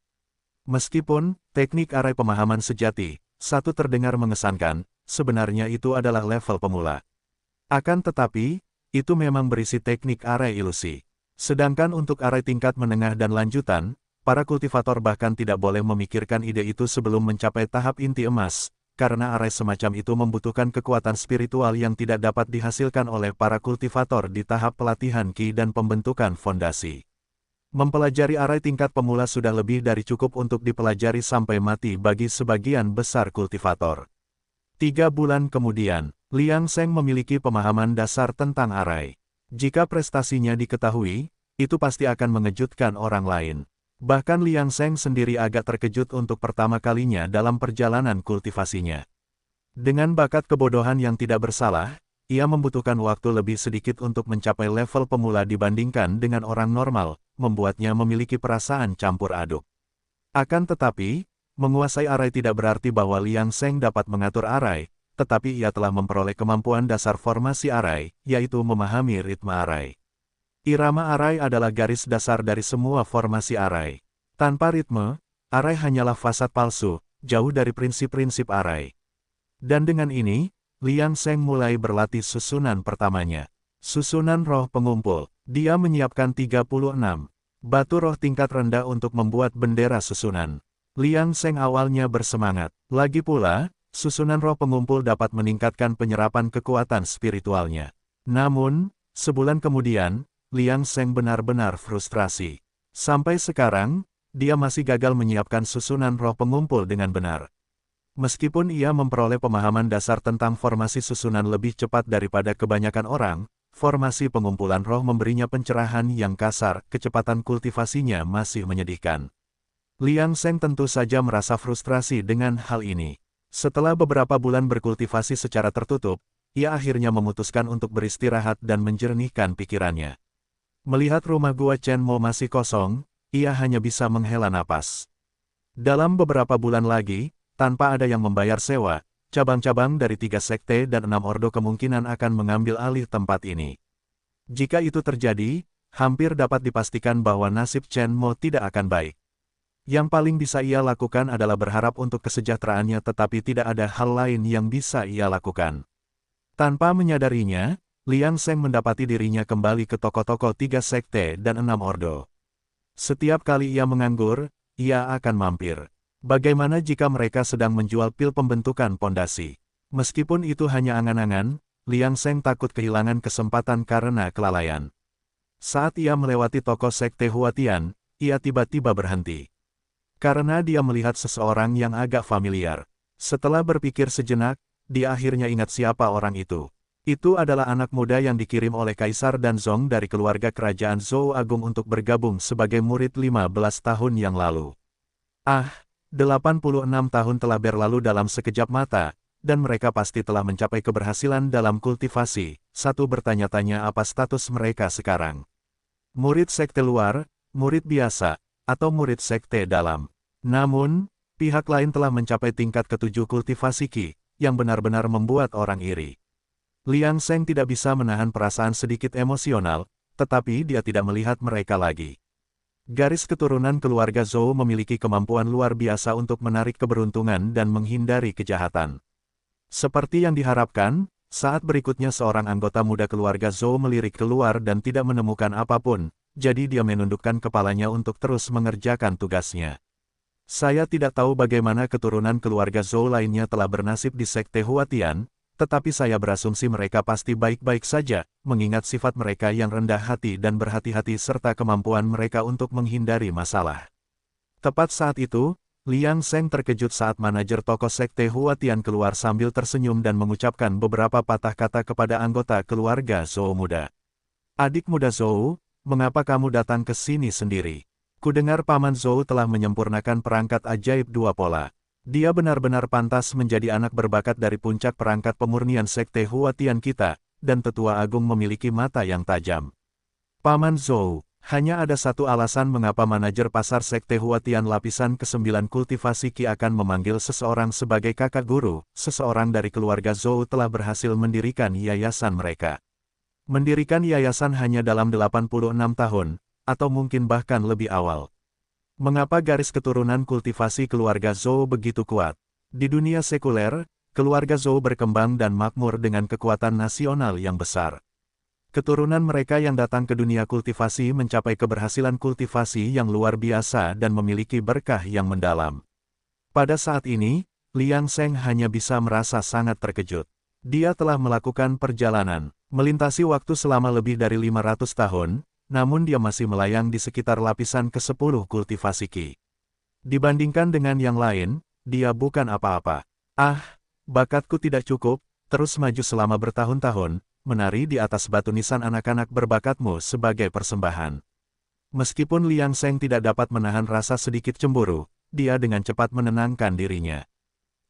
Meskipun, teknik arai pemahaman sejati, satu terdengar mengesankan, sebenarnya itu adalah level pemula. Akan tetapi, itu memang berisi teknik arai ilusi. Sedangkan untuk arai tingkat menengah dan lanjutan, para kultivator bahkan tidak boleh memikirkan ide itu sebelum mencapai tahap inti emas, karena arai semacam itu membutuhkan kekuatan spiritual yang tidak dapat dihasilkan oleh para kultivator di tahap pelatihan Qi dan pembentukan fondasi. Mempelajari arai tingkat pemula sudah lebih dari cukup untuk dipelajari sampai mati bagi sebagian besar kultivator. 3 bulan kemudian, Liang Seng memiliki pemahaman dasar tentang arai. Jika prestasinya diketahui, itu pasti akan mengejutkan orang lain. Bahkan Liang Seng sendiri agak terkejut untuk pertama kalinya dalam perjalanan kultivasinya. Dengan bakat kebodohan yang tidak bersalah, ia membutuhkan waktu lebih sedikit untuk mencapai level pemula dibandingkan dengan orang normal, membuatnya memiliki perasaan campur aduk. Akan tetapi, menguasai arai tidak berarti bahwa Liang Seng dapat mengatur arai, tetapi ia telah memperoleh kemampuan dasar formasi arai, yaitu memahami ritme arai. Irama arai adalah garis dasar dari semua formasi arai. Tanpa ritme, arai hanyalah fasad palsu, jauh dari prinsip-prinsip arai. Dan dengan ini, Liang Seng mulai berlatih susunan pertamanya. Susunan roh pengumpul. Dia menyiapkan 36 batu roh tingkat rendah untuk membuat bendera susunan. Liang Seng awalnya bersemangat. Lagi pula, susunan roh pengumpul dapat meningkatkan penyerapan kekuatan spiritualnya. Namun, sebulan kemudian, Liang Seng benar-benar frustrasi. Sampai sekarang, dia masih gagal menyiapkan susunan roh pengumpul dengan benar. Meskipun ia memperoleh pemahaman dasar tentang formasi susunan lebih cepat daripada kebanyakan orang, formasi pengumpulan roh memberinya pencerahan yang kasar, kecepatan kultivasinya masih menyedihkan. Liang Seng tentu saja merasa frustrasi dengan hal ini. Setelah beberapa bulan berkultivasi secara tertutup, ia akhirnya memutuskan untuk beristirahat dan menjernihkan pikirannya. Melihat rumah Gua Chen Mo masih kosong, ia hanya bisa menghela napas. Dalam beberapa bulan lagi, tanpa ada yang membayar sewa, cabang-cabang dari 3 sekte dan 6 ordo kemungkinan akan mengambil alih tempat ini. Jika itu terjadi, hampir dapat dipastikan bahwa nasib Chen Mo tidak akan baik. Yang paling bisa ia lakukan adalah berharap untuk kesejahteraannya, tetapi tidak ada hal lain yang bisa ia lakukan. Tanpa menyadarinya, Liang Seng mendapati dirinya kembali ke toko-toko 3 sekte dan 6 ordo. Setiap kali ia menganggur, ia akan mampir. Bagaimana jika mereka sedang menjual pil pembentukan pondasi? Meskipun itu hanya angan-angan, Liang Seng takut kehilangan kesempatan karena kelalaian. Saat ia melewati toko sekte Huatian, ia tiba-tiba berhenti. Karena dia melihat seseorang yang agak familiar. Setelah berpikir sejenak, dia akhirnya ingat siapa orang itu. Itu adalah anak muda yang dikirim oleh Kaisar Danzong dari keluarga kerajaan Zhou Agung untuk bergabung sebagai murid 15 tahun yang lalu. 86 tahun telah berlalu dalam sekejap mata, dan mereka pasti telah mencapai keberhasilan dalam kultivasi. Satu bertanya-tanya apa status mereka sekarang. Murid sekte luar, murid biasa, atau murid sekte dalam. Namun, pihak lain telah mencapai tingkat ke-7 kultivasi Qi, yang benar-benar membuat orang iri. Liang Seng tidak bisa menahan perasaan sedikit emosional, tetapi dia tidak melihat mereka lagi. Garis keturunan keluarga Zhou memiliki kemampuan luar biasa untuk menarik keberuntungan dan menghindari kejahatan. Seperti yang diharapkan, saat berikutnya seorang anggota muda keluarga Zhou melirik keluar dan tidak menemukan apapun, jadi dia menundukkan kepalanya untuk terus mengerjakan tugasnya. Saya tidak tahu bagaimana keturunan keluarga Zhou lainnya telah bernasib di sekte Huatian, tetapi saya berasumsi mereka pasti baik-baik saja, mengingat sifat mereka yang rendah hati dan berhati-hati serta kemampuan mereka untuk menghindari masalah. Tepat saat itu, Liang Seng terkejut saat manajer toko sekte Huatian keluar sambil tersenyum dan mengucapkan beberapa patah kata kepada anggota keluarga Zhou muda. Adik muda Zhou, mengapa kamu datang ke sini sendiri? Kudengar Paman Zhou telah menyempurnakan perangkat ajaib 2 pola. Dia benar-benar pantas menjadi anak berbakat dari puncak perangkat pemurnian sekte Huatian kita, dan tetua agung memiliki mata yang tajam. Paman Zhou, hanya ada satu alasan mengapa manajer pasar sekte Huatian lapisan ke-9 kultivasi Qi akan memanggil seseorang sebagai kakak guru. Seseorang dari keluarga Zhou telah berhasil mendirikan yayasan mereka. Mendirikan yayasan hanya dalam 86 tahun, atau mungkin bahkan lebih awal. Mengapa garis keturunan kultivasi keluarga Zhou begitu kuat? Di dunia sekuler, keluarga Zhou berkembang dan makmur dengan kekuatan nasional yang besar. Keturunan mereka yang datang ke dunia kultivasi mencapai keberhasilan kultivasi yang luar biasa dan memiliki berkah yang mendalam. Pada saat ini, Liang Seng hanya bisa merasa sangat terkejut. Dia telah melakukan perjalanan, melintasi waktu selama lebih dari 500 tahun, namun dia masih melayang di sekitar lapisan ke-10 kultivasi Qi. Dibandingkan dengan yang lain, dia bukan apa-apa. Bakatku tidak cukup, terus maju selama bertahun-tahun, menari di atas batu nisan anak-anak berbakatmu sebagai persembahan. Meskipun Liang Seng tidak dapat menahan rasa sedikit cemburu, dia dengan cepat menenangkan dirinya.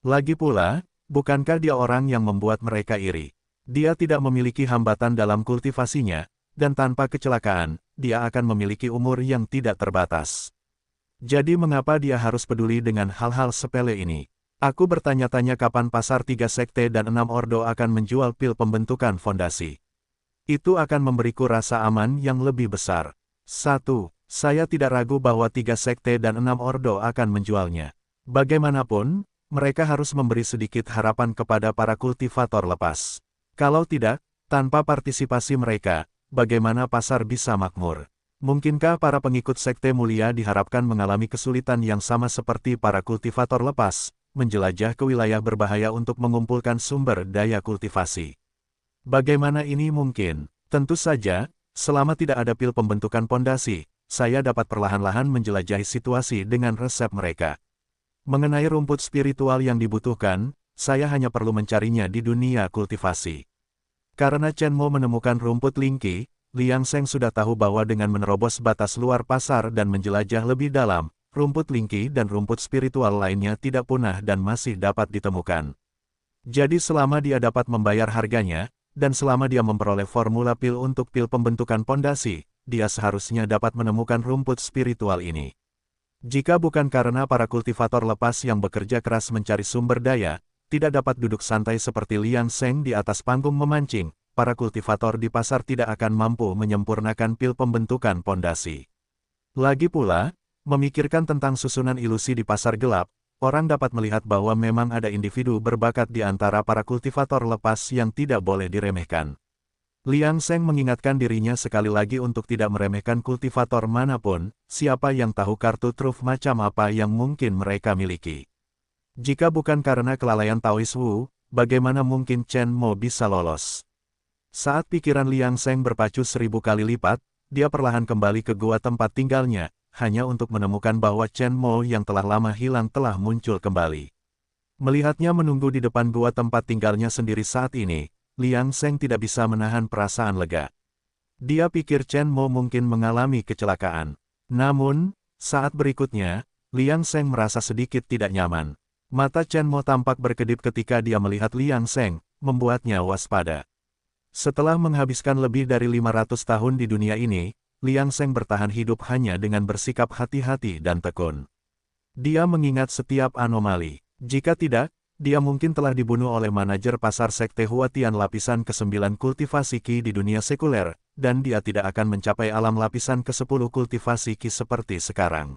Lagi pula, bukankah dia orang yang membuat mereka iri? Dia tidak memiliki hambatan dalam kultivasinya, dan tanpa kecelakaan, dia akan memiliki umur yang tidak terbatas. Jadi mengapa dia harus peduli dengan hal-hal sepele ini? Aku bertanya-tanya kapan pasar 3 sekte dan 6 ordo akan menjual pil pembentukan fondasi. Itu akan memberiku rasa aman yang lebih besar. 1. Saya tidak ragu bahwa 3 sekte dan 6 ordo akan menjualnya. Bagaimanapun, mereka harus memberi sedikit harapan kepada para kultivator lepas. Kalau tidak, tanpa partisipasi mereka, bagaimana pasar bisa makmur? Mungkinkah para pengikut sekte mulia diharapkan mengalami kesulitan yang sama seperti para kultivator lepas, menjelajah ke wilayah berbahaya untuk mengumpulkan sumber daya kultivasi? Bagaimana ini mungkin? Tentu saja, selama tidak ada pil pembentukan pondasi, saya dapat perlahan-lahan menjelajahi situasi dengan resep mereka. Mengenai rumput spiritual yang dibutuhkan, saya hanya perlu mencarinya di dunia kultivasi. Karena Chen Mo menemukan rumput Lingqi, Liang Seng sudah tahu bahwa dengan menerobos batas luar pasar dan menjelajah lebih dalam, rumput Lingqi dan rumput spiritual lainnya tidak punah dan masih dapat ditemukan. Jadi selama dia dapat membayar harganya, dan selama dia memperoleh formula pil untuk pil pembentukan pondasi, dia seharusnya dapat menemukan rumput spiritual ini. Jika bukan karena para kultivator lepas yang bekerja keras mencari sumber daya, tidak dapat duduk santai seperti Liang Seng di atas panggung memancing, para kultivator di pasar tidak akan mampu menyempurnakan pil pembentukan pondasi. Lagi pula, memikirkan tentang susunan ilusi di pasar gelap, orang dapat melihat bahwa memang ada individu berbakat di antara para kultivator lepas yang tidak boleh diremehkan. Liang Seng mengingatkan dirinya sekali lagi untuk tidak meremehkan kultivator manapun, siapa yang tahu kartu truf macam apa yang mungkin mereka miliki. Jika bukan karena kelalaian Taois Wu, bagaimana mungkin Chen Mo bisa lolos? Saat pikiran Liang Seng berpacu 1000 kali lipat, dia perlahan kembali ke gua tempat tinggalnya, hanya untuk menemukan bahwa Chen Mo yang telah lama hilang telah muncul kembali. Melihatnya menunggu di depan gua tempat tinggalnya sendiri saat ini, Liang Seng tidak bisa menahan perasaan lega. Dia pikir Chen Mo mungkin mengalami kecelakaan. Namun, saat berikutnya, Liang Seng merasa sedikit tidak nyaman. Mata Chen Mo tampak berkedip ketika dia melihat Liang Seng, membuatnya waspada. Setelah menghabiskan lebih dari 500 tahun di dunia ini, Liang Seng bertahan hidup hanya dengan bersikap hati-hati dan tekun. Dia mengingat setiap anomali. Jika tidak, dia mungkin telah dibunuh oleh manajer pasar Sekte Huatian lapisan ke-9 kultivasi Qi di dunia sekuler, dan dia tidak akan mencapai alam lapisan ke-10 kultivasi Qi seperti sekarang.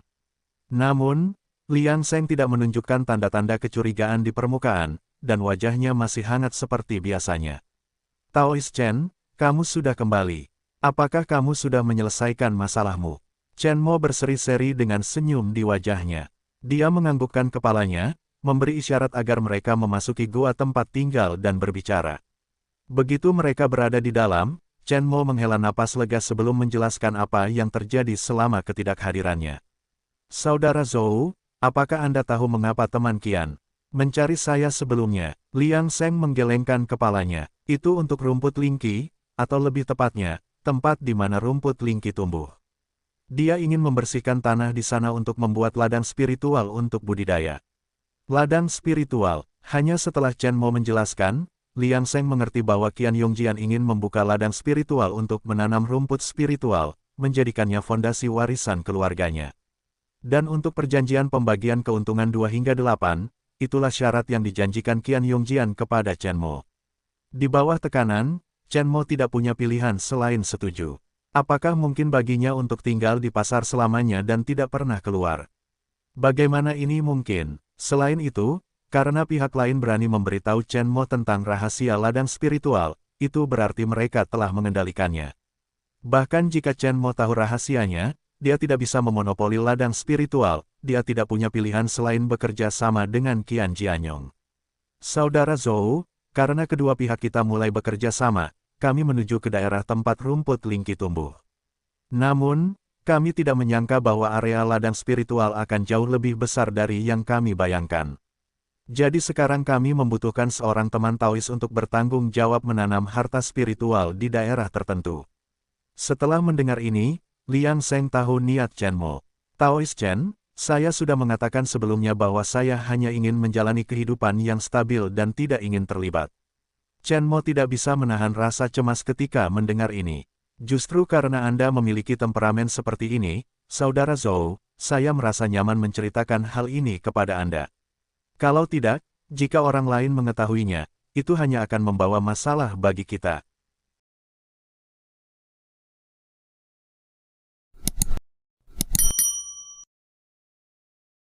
Namun, Liang Seng tidak menunjukkan tanda-tanda kecurigaan di permukaan, dan wajahnya masih hangat seperti biasanya. Taois Chen, kamu sudah kembali. Apakah kamu sudah menyelesaikan masalahmu? Chen Mo berseri-seri dengan senyum di wajahnya. Dia menganggukkan kepalanya, memberi isyarat agar mereka memasuki gua tempat tinggal dan berbicara. Begitu mereka berada di dalam, Chen Mo menghela napas lega sebelum menjelaskan apa yang terjadi selama ketidakhadirannya. Saudara Zhou, apakah Anda tahu mengapa teman Qian mencari saya sebelumnya? Liang Seng menggelengkan kepalanya. Itu untuk rumput Lingqi, atau lebih tepatnya, tempat di mana rumput Lingqi tumbuh. Dia ingin membersihkan tanah di sana untuk membuat ladang spiritual untuk budidaya. Ladang spiritual. Hanya setelah Chen Mo menjelaskan, Liang Seng mengerti bahwa Qian Yongjian ingin membuka ladang spiritual untuk menanam rumput spiritual, menjadikannya fondasi warisan keluarganya. Dan untuk perjanjian pembagian keuntungan 2 hingga 8, itulah syarat yang dijanjikan Qian Yongjian kepada Chen Mo. Di bawah tekanan, Chen Mo tidak punya pilihan selain setuju. Apakah mungkin baginya untuk tinggal di pasar selamanya dan tidak pernah keluar? Bagaimana ini mungkin? Selain itu, karena pihak lain berani memberitahu Chen Mo tentang rahasia ladang spiritual, itu berarti mereka telah mengendalikannya. Bahkan jika Chen Mo tahu rahasianya, dia tidak bisa memonopoli ladang spiritual, dia tidak punya pilihan selain bekerja sama dengan Qian Jianyong. Saudara Zhou, karena kedua pihak kita mulai bekerja sama, kami menuju ke daerah tempat rumput Lingqi tumbuh. Namun, kami tidak menyangka bahwa area ladang spiritual akan jauh lebih besar dari yang kami bayangkan. Jadi sekarang kami membutuhkan seorang teman Taois untuk bertanggung jawab menanam harta spiritual di daerah tertentu. Setelah mendengar ini, Liang Seng tahu niat Chen Mo. Taois Chen, saya sudah mengatakan sebelumnya bahwa saya hanya ingin menjalani kehidupan yang stabil dan tidak ingin terlibat. Chen Mo tidak bisa menahan rasa cemas ketika mendengar ini. Justru karena Anda memiliki temperamen seperti ini, Saudara Zhou, saya merasa nyaman menceritakan hal ini kepada Anda. Kalau tidak, jika orang lain mengetahuinya, itu hanya akan membawa masalah bagi kita.